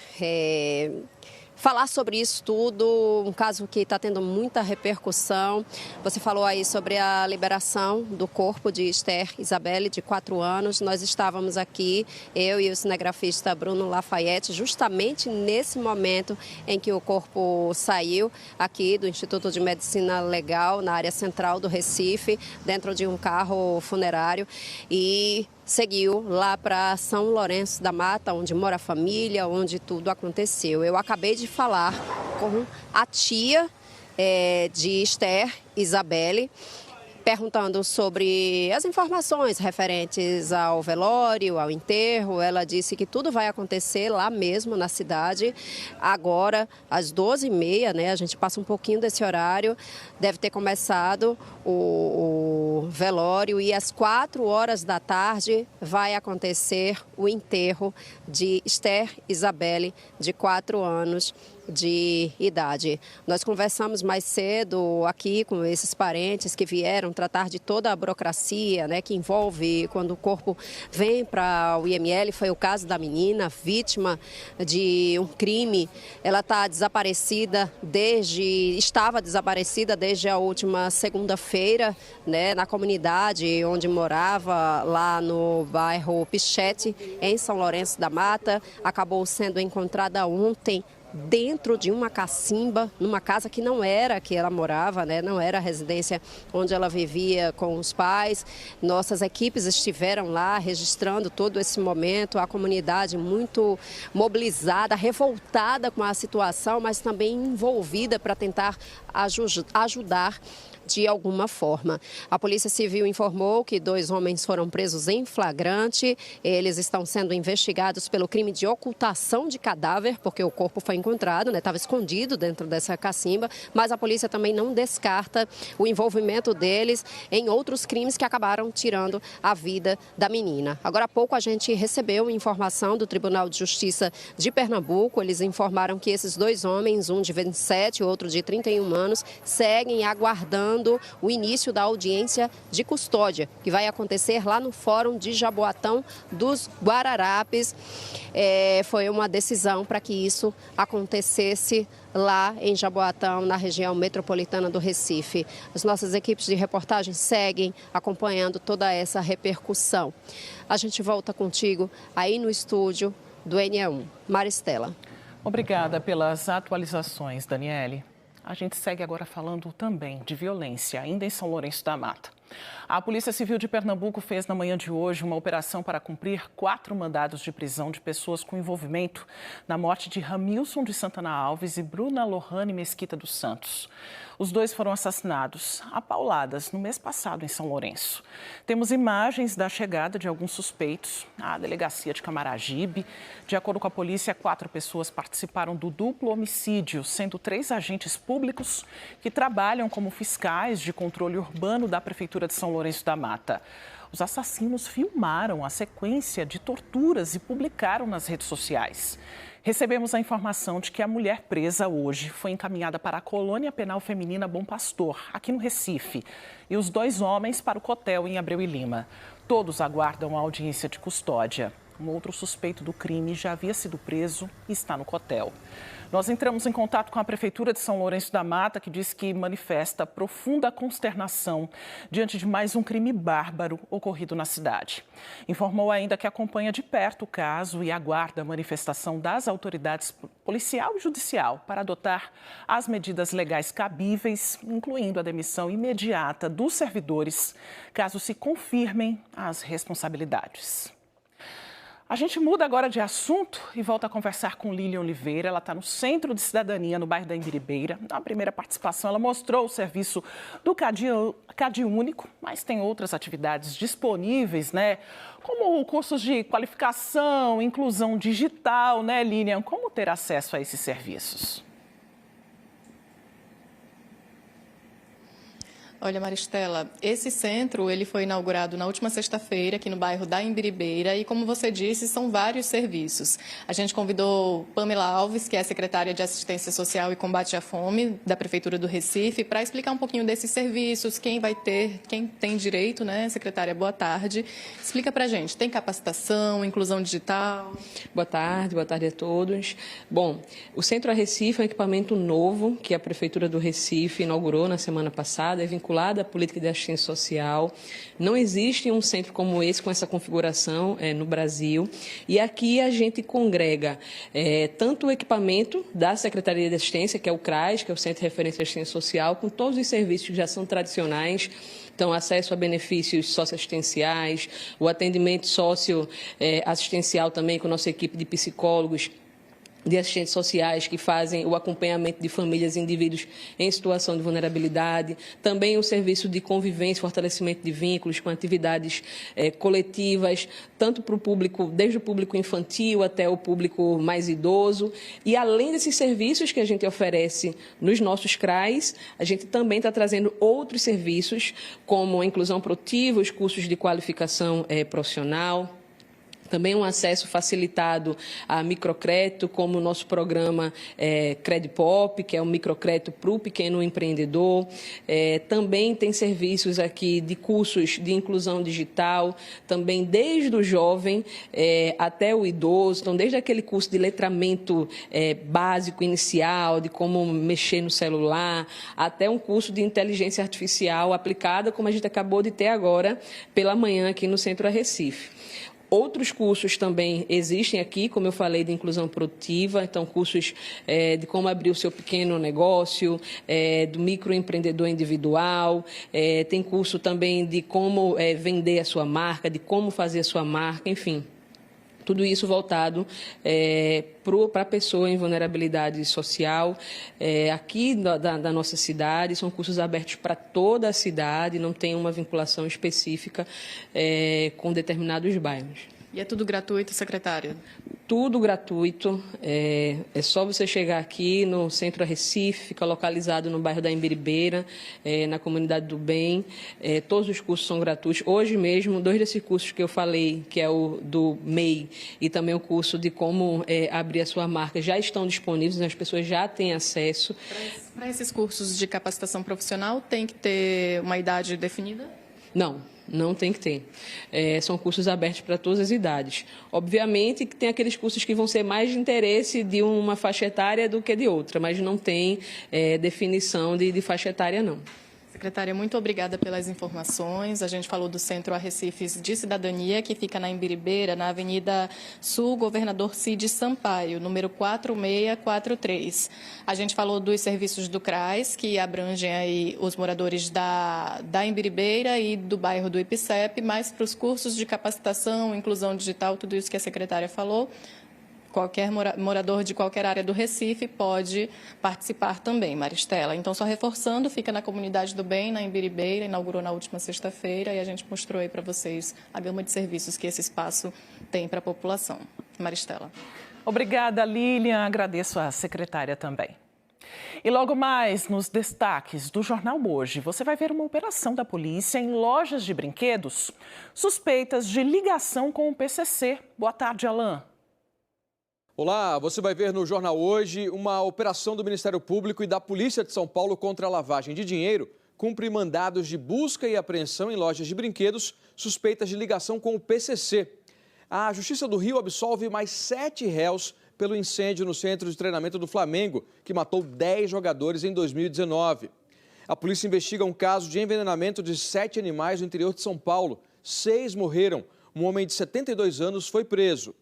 Falar sobre isso tudo, um caso que está tendo muita repercussão. Você falou aí sobre a liberação do corpo de Esther Isabelle, de 4 anos. Nós estávamos aqui, eu e o cinegrafista Bruno Lafayette, justamente nesse momento em que o corpo saiu aqui do Instituto de Medicina Legal, na área central do Recife, dentro de um carro funerário, e seguiu lá para São Lourenço da Mata, onde mora a família, onde tudo aconteceu. Eu acabei de falar com a tia de Esther Isabelle, perguntando sobre as informações referentes ao velório, ao enterro. Ela disse que tudo vai acontecer lá mesmo na cidade. Agora, às 12h30, né? A gente passa um pouquinho desse horário. Deve ter começado o velório e às 4h da tarde vai acontecer o enterro de Esther Isabelle, de 4 anos de idade. Nós conversamos mais cedo aqui com esses parentes que vieram tratar de toda a burocracia, né, que envolve quando o corpo vem para o IML. Foi o caso da menina, vítima de um crime. Ela estava desaparecida desde a última segunda-feira, né, na comunidade onde morava, lá no bairro Pichete, em São Lourenço da Mata. Acabou sendo encontrada ontem dentro de uma cacimba, numa casa que não era que ela morava, né? Não era a residência onde ela vivia com os pais. Nossas equipes estiveram lá registrando todo esse momento, a comunidade muito mobilizada, revoltada com a situação, mas também envolvida para tentar ajudar de alguma forma. A Polícia Civil informou que 2 homens foram presos em flagrante. Eles estão sendo investigados pelo crime de ocultação de cadáver, porque o corpo foi encontrado, né? Estava escondido dentro dessa cacimba, mas a polícia também não descarta o envolvimento deles em outros crimes que acabaram tirando a vida da menina. Agora há pouco a gente recebeu informação do Tribunal de Justiça de Pernambuco. Eles informaram que esses 2 homens, um de 27 e outro de 31 anos, seguem aguardando o início da audiência de custódia, que vai acontecer lá no Fórum de Jaboatão dos Guararapes. Foi uma decisão para que isso acontecesse lá em Jaboatão, na região metropolitana do Recife. As nossas equipes de reportagem seguem acompanhando toda essa repercussão. A gente volta contigo aí no estúdio do NE1. Maristela. Obrigada pelas atualizações, Daniele. A gente segue agora falando também de violência, ainda em São Lourenço da Mata. A Polícia Civil de Pernambuco fez na manhã de hoje uma operação para cumprir 4 mandados de prisão de pessoas com envolvimento na morte de Ramilson de Santana Alves e Bruna Lohane Mesquita dos Santos. Os 2 foram assassinados a pauladas no mês passado em São Lourenço. Temos imagens da chegada de alguns suspeitos à delegacia de Camaragibe. De acordo com a polícia, 4 pessoas participaram do duplo homicídio, sendo 3 agentes públicos que trabalham como fiscais de controle urbano da Prefeitura de São Lourenço da Mata. Os assassinos filmaram a sequência de torturas e publicaram nas redes sociais. Recebemos a informação de que a mulher presa hoje foi encaminhada para a Colônia Penal Feminina Bom Pastor, aqui no Recife, e os 2 homens para o Cotel, em Abreu e Lima. Todos aguardam a audiência de custódia. Um outro suspeito do crime já havia sido preso e está no cotel. Nós entramos em contato com a Prefeitura de São Lourenço da Mata, que diz que manifesta profunda consternação diante de mais um crime bárbaro ocorrido na cidade. Informou ainda que acompanha de perto o caso e aguarda a manifestação das autoridades policial e judicial para adotar as medidas legais cabíveis, incluindo a demissão imediata dos servidores, caso se confirmem as responsabilidades. A gente muda agora de assunto e volta a conversar com Lília Oliveira. Ela está no Centro de Cidadania, no bairro da Imbiribeira. Na primeira participação, ela mostrou o serviço do CAD Único, mas tem outras atividades disponíveis, né? Como cursos de qualificação, inclusão digital, né, Lília? Como ter acesso a esses serviços? Olha, Maristela, esse centro ele foi inaugurado na última sexta-feira aqui no bairro da Imbiribeira e, como você disse, são vários serviços. A gente convidou Pamela Alves, que é a secretária de Assistência Social e Combate à Fome da Prefeitura do Recife, para explicar um pouquinho desses serviços, quem vai ter, quem tem direito, né? Secretária, boa tarde. Explica para a gente, tem capacitação, inclusão digital? Boa tarde a todos. Bom, o Centro Recife é um equipamento novo que a Prefeitura do Recife inaugurou na semana passada, é vinculado à política de assistência social. Não existe um centro como esse, com essa configuração no Brasil. E aqui a gente congrega tanto o equipamento da Secretaria de Assistência, que é o CRAS, que é o Centro de Referência de Assistência Social, com todos os serviços que já são tradicionais. Então, acesso a benefícios socioassistenciais, o atendimento socioassistencial também com a nossa equipe de psicólogos, de assistentes sociais que fazem o acompanhamento de famílias e indivíduos em situação de vulnerabilidade, também o serviço de convivência, fortalecimento de vínculos com atividades coletivas, tanto para o público, desde o público infantil até o público mais idoso. E além desses serviços que a gente oferece nos nossos CRAs, a gente também está trazendo outros serviços, como a inclusão produtiva, os cursos de qualificação profissional, também um acesso facilitado a microcrédito, como o nosso programa Credipop, que é um microcrédito para o pequeno empreendedor. Também tem serviços aqui de cursos de inclusão digital, também desde o jovem até o idoso. Então, desde aquele curso de letramento básico, inicial, de como mexer no celular, até um curso de inteligência artificial aplicada, como a gente acabou de ter agora pela manhã aqui no Centro Recife. Outros cursos também existem aqui, como eu falei, de inclusão produtiva, então cursos de como abrir o seu pequeno negócio, do microempreendedor individual, tem curso também de como vender a sua marca, de como fazer a sua marca, enfim. Tudo isso voltado para a pessoa em vulnerabilidade social. Aqui da nossa cidade, são cursos abertos para toda a cidade, não tem uma vinculação específica com determinados bairros. E é tudo gratuito, secretária? Tudo gratuito. É só você chegar aqui no Centro Recife, fica localizado no bairro da Imbiribeira, na comunidade do Bem. Todos os cursos são gratuitos. Hoje mesmo, 2 desses cursos que eu falei, que é o do MEI e também o curso de como abrir a sua marca, já estão disponíveis, as pessoas já têm acesso. Para esses cursos de capacitação profissional, tem que ter uma idade definida? Não tem que ter. São cursos abertos para todas as idades. Obviamente que tem aqueles cursos que vão ser mais de interesse de uma faixa etária do que de outra, mas não tem definição de faixa etária, não. Secretária, muito obrigada pelas informações. A gente falou do Centro Recife de Cidadania, que fica na Imbiribeira, na Avenida Sul, Governador Cid Sampaio, número 4643. A gente falou dos serviços do CRAS, que abrangem aí os moradores da Imbiribeira e do bairro do IPCEP, mas para os cursos de capacitação, inclusão digital, tudo isso que a secretária falou, qualquer morador de qualquer área do Recife pode participar também, Maristela. Então, só reforçando, fica na Comunidade do Bem, na Imbiribeira, inaugurou na última sexta-feira e a gente mostrou aí para vocês a gama de serviços que esse espaço tem para a população. Maristela. Obrigada, Lilian. Agradeço à secretária também. E logo mais, nos destaques do Jornal Hoje, você vai ver uma operação da polícia em lojas de brinquedos suspeitas de ligação com o PCC. Boa tarde, Alain. Olá, você vai ver no Jornal Hoje uma operação do Ministério Público e da Polícia de São Paulo contra a lavagem de dinheiro cumpre mandados de busca e apreensão em lojas de brinquedos suspeitas de ligação com o PCC. A Justiça do Rio absolve mais 7 réus pelo incêndio no centro de treinamento do Flamengo, que matou 10 jogadores em 2019. A polícia investiga um caso de envenenamento de 7 animais no interior de São Paulo. 6 morreram. Um homem de 72 anos foi preso.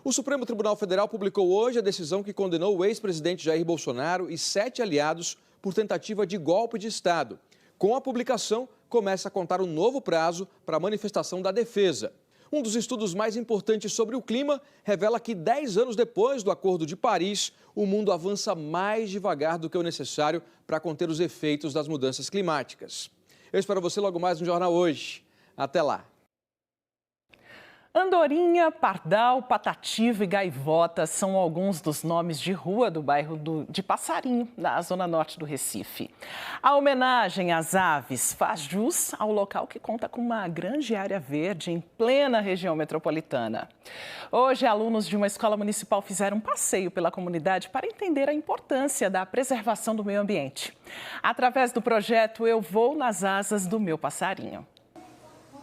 O Supremo Tribunal Federal publicou hoje a decisão que condenou o ex-presidente Jair Bolsonaro e 7 aliados por tentativa de golpe de Estado. Com a publicação, começa a contar um novo prazo para a manifestação da defesa. Um dos estudos mais importantes sobre o clima revela que 10 anos depois do Acordo de Paris, o mundo avança mais devagar do que o necessário para conter os efeitos das mudanças climáticas. Eu espero você logo mais no Jornal Hoje. Até lá! Andorinha, Pardal, Patativa e Gaivota são alguns dos nomes de rua do bairro de Passarinho, na zona norte do Recife. A homenagem às aves faz jus ao local que conta com uma grande área verde em plena região metropolitana. Hoje, alunos de uma escola municipal fizeram um passeio pela comunidade para entender a importância da preservação do meio ambiente. Através do projeto Eu Vou nas Asas do Meu Passarinho.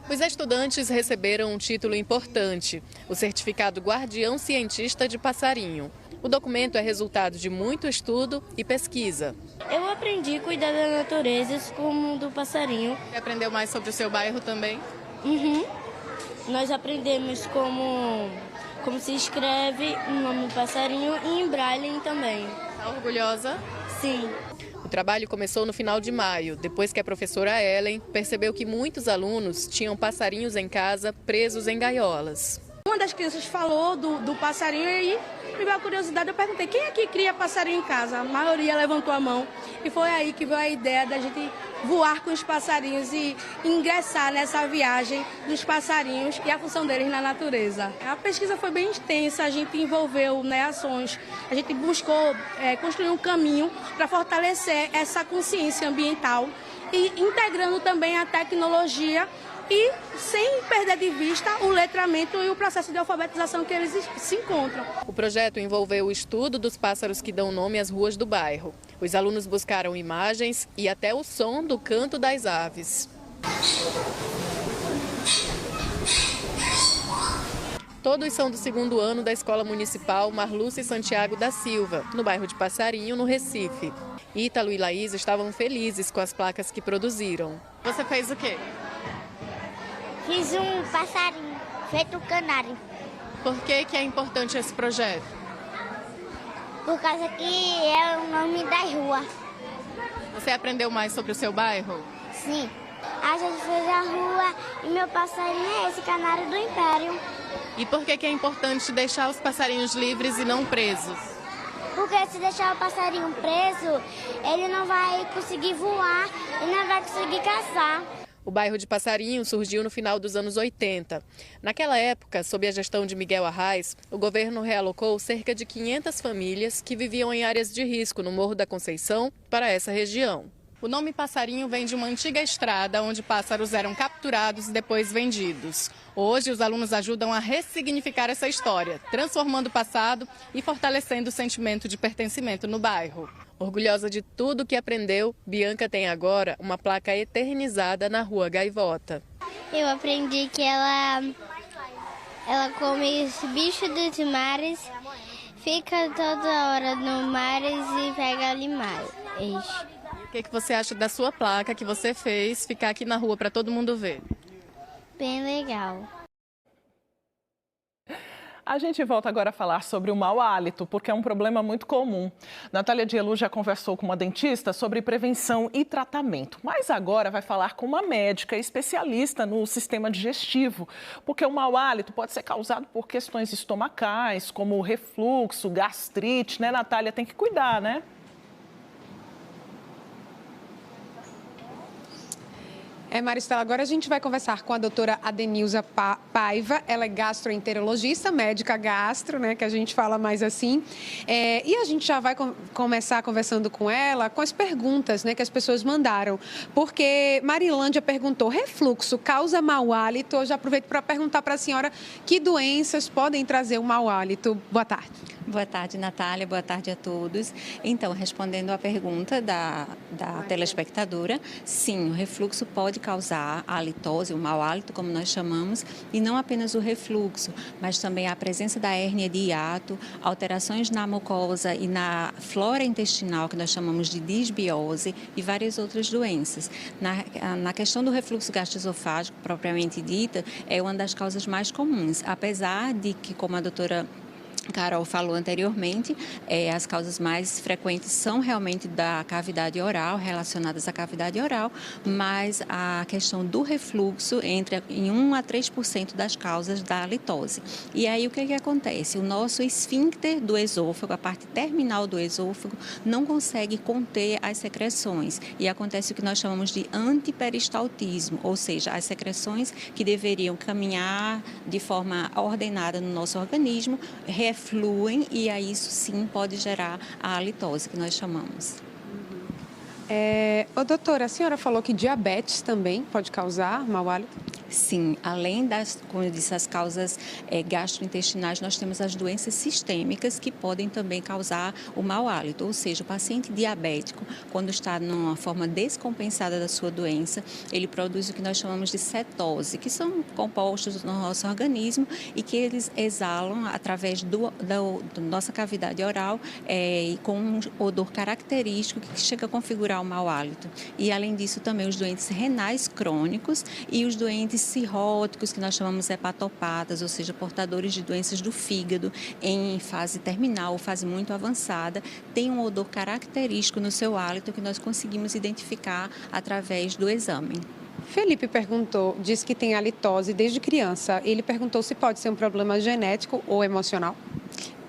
Os estudantes receberam um título importante, o certificado Guardião Cientista de Passarinho. O documento é resultado de muito estudo e pesquisa. Eu aprendi a cuidar da natureza como do passarinho. Você aprendeu mais sobre o seu bairro também? Uhum. Nós aprendemos como se escreve o nome do passarinho e em braille também. Está orgulhosa? Sim. O trabalho começou no final de maio, depois que a professora Ellen percebeu que muitos alunos tinham passarinhos em casa presos em gaiolas. Uma das crianças falou do passarinho e me veio a curiosidade, eu perguntei, quem aqui cria passarinho em casa? A maioria levantou a mão e foi aí que veio a ideia da gente voar com os passarinhos e ingressar nessa viagem dos passarinhos e a função deles na natureza. A pesquisa foi bem extensa, a gente envolveu ações, a gente buscou construir um caminho para fortalecer essa consciência ambiental e integrando também a tecnologia e sem perder de vista o letramento e o processo de alfabetização que eles se encontram. O projeto envolveu o estudo dos pássaros que dão nome às ruas do bairro. Os alunos buscaram imagens e até o som do canto das aves. Todos são do 2º ano da Escola Municipal Marluce Santiago da Silva, no bairro de Passarinho, no Recife. Ítalo e Laís estavam felizes com as placas que produziram. Você fez o quê? Fiz um passarinho, feito canário. Por que é importante esse projeto? Por causa que é o nome da rua. Você aprendeu mais sobre o seu bairro? Sim. A gente fez a rua e meu passarinho é esse, canário do Império. E por que é importante deixar os passarinhos livres e não presos? Porque se deixar o passarinho preso, ele não vai conseguir voar e não vai conseguir caçar. O bairro de Passarinho surgiu no final dos anos 80. Naquela época, sob a gestão de Miguel Arraes, o governo realocou cerca de 500 famílias que viviam em áreas de risco no Morro da Conceição para essa região. O nome Passarinho vem de uma antiga estrada onde pássaros eram capturados e depois vendidos. Hoje, os alunos ajudam a ressignificar essa história, transformando o passado e fortalecendo o sentimento de pertencimento no bairro. Orgulhosa de tudo que aprendeu, Bianca tem agora uma placa eternizada na Rua Gaivota. Eu aprendi que ela come esse bicho dos mares, fica toda hora no mares e pega animais. O que você acha da sua placa que você fez ficar aqui na rua para todo mundo ver? Bem legal. A gente volta agora a falar sobre o mau hálito, porque é um problema muito comum. Natália Dielu já conversou com uma dentista sobre prevenção e tratamento, mas agora vai falar com uma médica especialista no sistema digestivo, porque o mau hálito pode ser causado por questões estomacais, como refluxo, gastrite, né, Natália? Tem que cuidar, né? Maristela, agora a gente vai conversar com a doutora Adenilza Paiva. Ela é gastroenterologista, médica gastro, né, que a gente fala mais assim. E a gente já vai começar conversando com ela com as perguntas, né, que as pessoas mandaram. Porque Marilândia perguntou, refluxo causa mau hálito? Eu já aproveito para perguntar para a senhora que doenças podem trazer o mau hálito. Boa tarde. Boa tarde, Natália. Boa tarde a todos. Então, respondendo à pergunta da telespectadora, sim, o refluxo pode causar a halitose, o mau hálito, como nós chamamos, e não apenas o refluxo, mas também a presença da hérnia de hiato, alterações na mucosa e na flora intestinal, que nós chamamos de disbiose, e várias outras doenças. Na questão do refluxo gastroesofágico, propriamente dita, é uma das causas mais comuns, apesar de que, como a doutora Carol falou anteriormente, as causas mais frequentes são realmente da cavidade oral, relacionadas à cavidade oral, mas a questão do refluxo entra em 1 a 3% das causas da halitose. E aí o que acontece? O nosso esfíncter do esôfago, a parte terminal do esôfago, não consegue conter as secreções e acontece o que nós chamamos de antiperistaltismo, ou seja, as secreções que deveriam caminhar de forma ordenada no nosso organismo, refluem e aí isso sim pode gerar a halitose, que nós chamamos. Doutora, a senhora falou que diabetes também pode causar mau hálito? Sim, além das, como eu disse, as causas gastrointestinais, nós temos as doenças sistêmicas que podem também causar o mau hálito, ou seja, o paciente diabético, quando está numa forma descompensada da sua doença, ele produz o que nós chamamos de cetose, que são compostos no nosso organismo e que eles exalam através da nossa cavidade oral com um odor característico que chega a configurar o mau hálito. E além disso também os doentes renais crônicos e os doentes cirróticos, que nós chamamos hepatopatas, ou seja, portadores de doenças do fígado em fase terminal ou fase muito avançada, tem um odor característico no seu hálito que nós conseguimos identificar através do exame. Felipe disse que tem halitose desde criança. Ele perguntou se pode ser um problema genético ou emocional.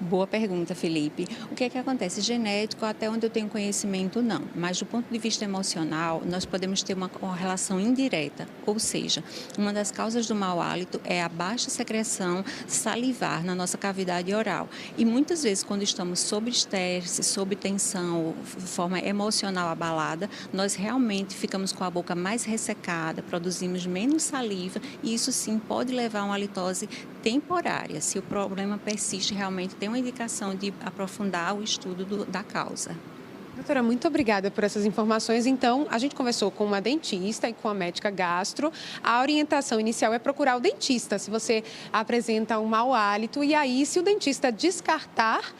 Boa pergunta, Felipe. O que acontece? Genético, até onde eu tenho conhecimento, não. Mas do ponto de vista emocional, nós podemos ter uma relação indireta. Ou seja, uma das causas do mau hálito é a baixa secreção salivar na nossa cavidade oral. E muitas vezes, quando estamos sob estresse, sob tensão, de forma emocional abalada, nós realmente ficamos com a boca mais ressecada, produzimos menos saliva e isso sim pode levar a uma halitose temporária. Se o problema persiste, realmente tem uma indicação de aprofundar o estudo da causa. Doutora, muito obrigada por essas informações. Então, a gente conversou com uma dentista e com a médica gastro. A orientação inicial é procurar o dentista se você apresenta um mau hálito. E aí, se o dentista descartar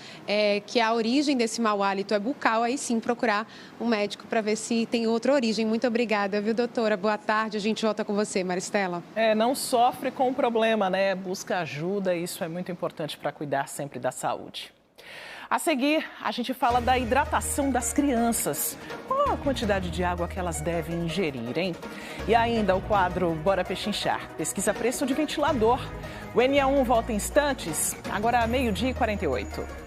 que a origem desse mau hálito é bucal, aí sim procurar um médico para ver se tem outra origem. Muito obrigada, viu, doutora? Boa tarde. A gente volta com você, Maristela. Não sofre com o problema, né? Busca ajuda. Isso é muito importante para cuidar sempre da saúde. A seguir, a gente fala da hidratação das crianças. Qual a quantidade de água que elas devem ingerir, hein? E ainda o quadro Bora Pechinchar. Pesquisa preço de ventilador. O NA1 volta em instantes, agora 12h48.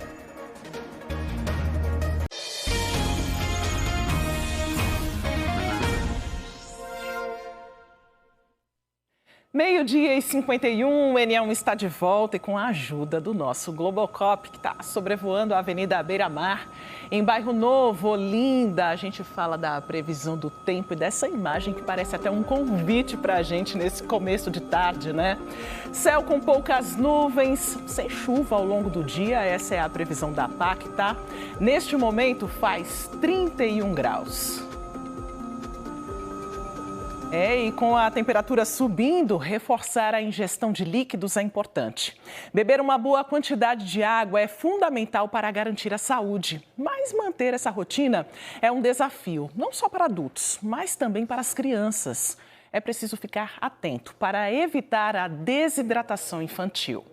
Meio-dia e 51, o NA1 está de volta e com a ajuda do nosso Globocop, que está sobrevoando a Avenida Beira-Mar, em Bairro Novo, Olinda. A gente fala da previsão do tempo e dessa imagem que parece até um convite para a gente nesse começo de tarde, né? Céu com poucas nuvens, sem chuva ao longo do dia, essa é a previsão da PAC, tá? Neste momento faz 31 graus. E com a temperatura subindo, reforçar a ingestão de líquidos é importante. Beber uma boa quantidade de água é fundamental para garantir a saúde. Mas manter essa rotina é um desafio, não só para adultos, mas também para as crianças. É preciso ficar atento para evitar a desidratação infantil.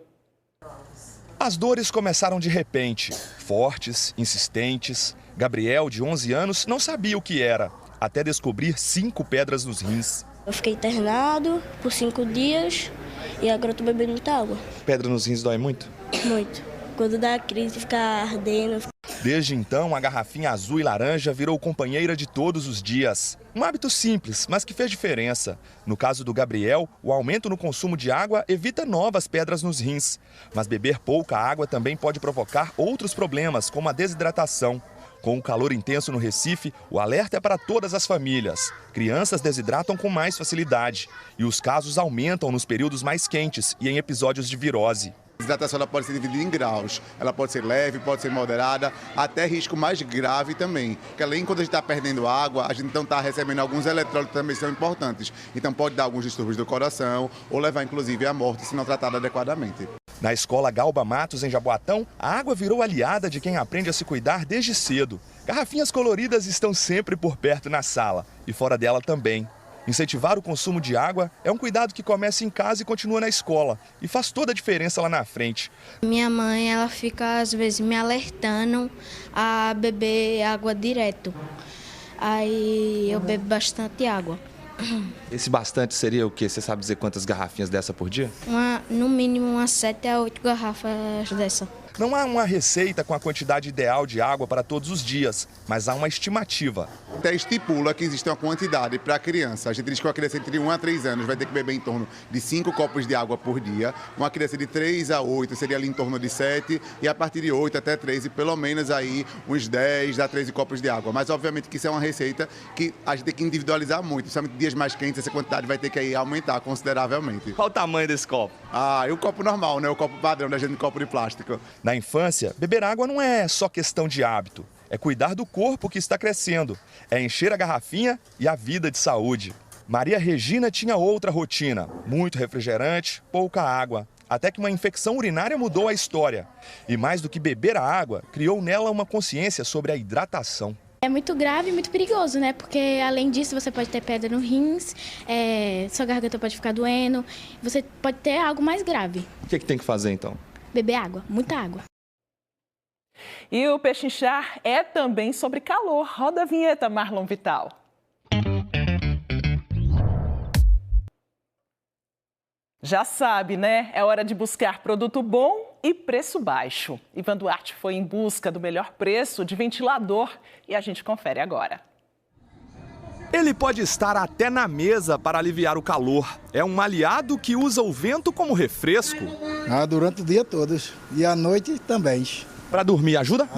As dores começaram de repente, fortes, insistentes. Gabriel, de 11 anos, não sabia o que era, até descobrir 5 pedras nos rins. Eu fiquei internado por 5 dias e agora eu tô bebendo muita água. Pedra nos rins dói muito? Muito. Quando dá crise, fica ardendo. Desde então, a garrafinha azul e laranja virou companheira de todos os dias. Um hábito simples, mas que fez diferença. No caso do Gabriel, o aumento no consumo de água evita novas pedras nos rins. Mas beber pouca água também pode provocar outros problemas, como a desidratação. Com o calor intenso no Recife, o alerta é para todas as famílias. Crianças desidratam com mais facilidade e os casos aumentam nos períodos mais quentes e em episódios de virose. A desidratação ela pode ser dividida em graus. Ela pode ser leve, pode ser moderada, até risco mais grave também. Porque além quando a gente está perdendo água, a gente não está recebendo alguns eletrólitos que também são importantes. Então pode dar alguns distúrbios do coração ou levar inclusive à morte se não tratada adequadamente. Na escola Galba Matos, em Jaboatão, a água virou aliada de quem aprende a se cuidar desde cedo. Garrafinhas coloridas estão sempre por perto na sala e fora dela também. Incentivar o consumo de água é um cuidado que começa em casa e continua na escola e faz toda a diferença lá na frente. Minha mãe, ela fica às vezes me alertando a beber água direto. Aí eu bebo bastante água. Esse bastante seria o quê? Você sabe dizer quantas garrafinhas dessa por dia? No mínimo umas 7 a 8 garrafas dessa. Não há uma receita com a quantidade ideal de água para todos os dias, mas há uma estimativa. Até estipula que existe uma quantidade para a criança. A gente diz que uma criança entre 1 a 3 anos vai ter que beber em torno de 5 copos de água por dia. Uma criança de 3 a 8 seria ali em torno de 7. E a partir de 8 até 13, pelo menos aí uns 10 a 13 copos de água. Mas obviamente que isso é uma receita que a gente tem que individualizar muito. Principalmente dias mais quentes, essa quantidade vai ter que aí aumentar consideravelmente. Qual o tamanho desse copo? E o copo normal, né? O copo padrão da gente, copo de plástico. Na infância, beber água não é só questão de hábito. É cuidar do corpo que está crescendo. É encher a garrafinha e a vida de saúde. Maria Regina tinha outra rotina. Muito refrigerante, pouca água. Até que uma infecção urinária mudou a história. E mais do que beber a água, criou nela uma consciência sobre a hidratação. É muito grave e muito perigoso, né? Porque além disso você pode ter pedra no rins, sua garganta pode ficar doendo, você pode ter algo mais grave. O que tem que fazer então? Beber água, muita água. E o Pechinchar é também sobre calor. Roda a vinheta, Marlon Vital. Já sabe, né? É hora de buscar produto bom e preço baixo. Ivan Duarte foi em busca do melhor preço de ventilador e a gente confere agora. Ele pode estar até na mesa para aliviar o calor. É um aliado que usa o vento como refresco. Durante o dia todos. E à noite também. Para dormir ajuda?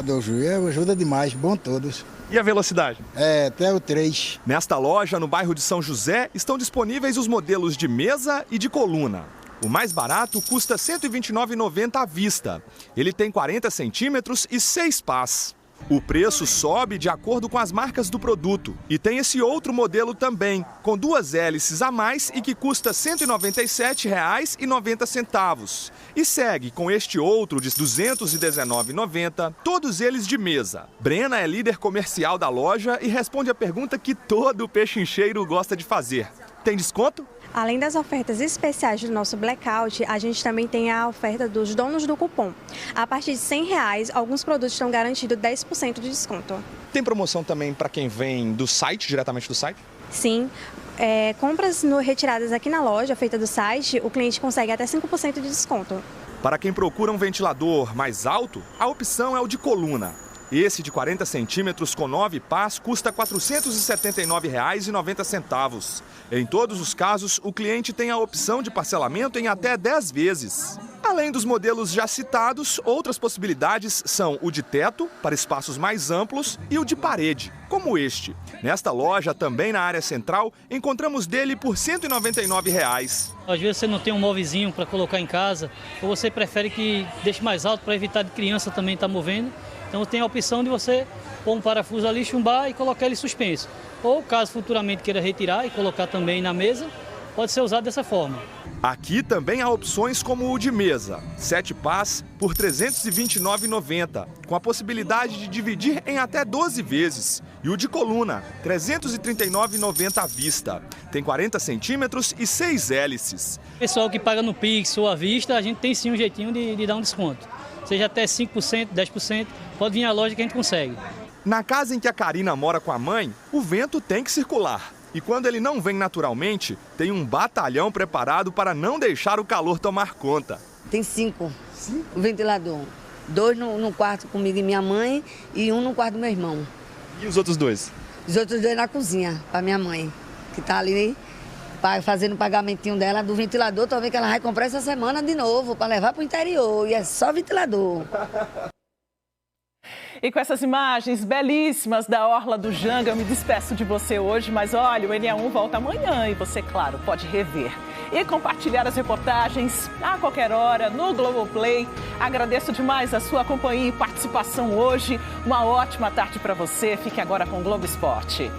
Ajuda demais, bom todos. E a velocidade? Até o 3. Nesta loja, no bairro de São José, estão disponíveis os modelos de mesa e de coluna. O mais barato custa R$ 129,90 à vista. Ele tem 40 centímetros e 6 pás. O preço sobe de acordo com as marcas do produto. E tem esse outro modelo também, com 2 hélices a mais e que custa R$ 197,90. E segue com este outro de R$ 219,90, todos eles de mesa. Brena é líder comercial da loja e responde a pergunta que todo pechincheiro gosta de fazer. Tem desconto? Além das ofertas especiais do nosso Blackout, a gente também tem a oferta dos donos do cupom. A partir de R$ 100, alguns produtos estão garantidos 10% de desconto. Tem promoção também para quem vem do site, diretamente do site? Sim. Compras retiradas aqui na loja, feita do site, o cliente consegue até 5% de desconto. Para quem procura um ventilador mais alto, a opção é o de coluna. Esse de 40 centímetros com 9 pás custa R$ 479,90. Em todos os casos, o cliente tem a opção de parcelamento em até 10 vezes. Além dos modelos já citados, outras possibilidades são o de teto, para espaços mais amplos, e o de parede, como este. Nesta loja, também na área central, encontramos dele por R$ 199,00. Às vezes você não tem um móvelzinho para colocar em casa, ou você prefere que deixe mais alto para evitar de criança também estar movendo. Então tem a opção de você pôr um parafuso ali, chumbar e colocar ele suspenso. Ou caso futuramente queira retirar e colocar também na mesa, pode ser usado dessa forma. Aqui também há opções como o de mesa, 7 pás por R$ 329,90, com a possibilidade de dividir em até 12 vezes. E o de coluna, R$ 339,90 à vista. Tem 40 centímetros e 6 hélices. Pessoal que paga no Pix ou à vista, a gente tem sim um jeitinho de dar um desconto. Seja até 5%, 10%, pode vir à loja que a gente consegue. Na casa em que a Karina mora com a mãe, o vento tem que circular. E quando ele não vem naturalmente, tem um batalhão preparado para não deixar o calor tomar conta. Tem 5 ventilador. 2 no quarto comigo e minha mãe e 1 no quarto do meu irmão. E os outros 2? Os outros 2 na cozinha, para minha mãe, que está ali fazendo o pagamentinho dela do ventilador. Talvez que ela vai comprar essa semana de novo para levar para o interior. E é só ventilador. E com essas imagens belíssimas da Orla do Janga, eu me despeço de você hoje, mas olha, o NA1 volta amanhã e você, claro, pode rever. e compartilhar as reportagens a qualquer hora no Globoplay. Agradeço demais a sua companhia e participação hoje. Uma ótima tarde para você. Fique agora com o Globo Esporte.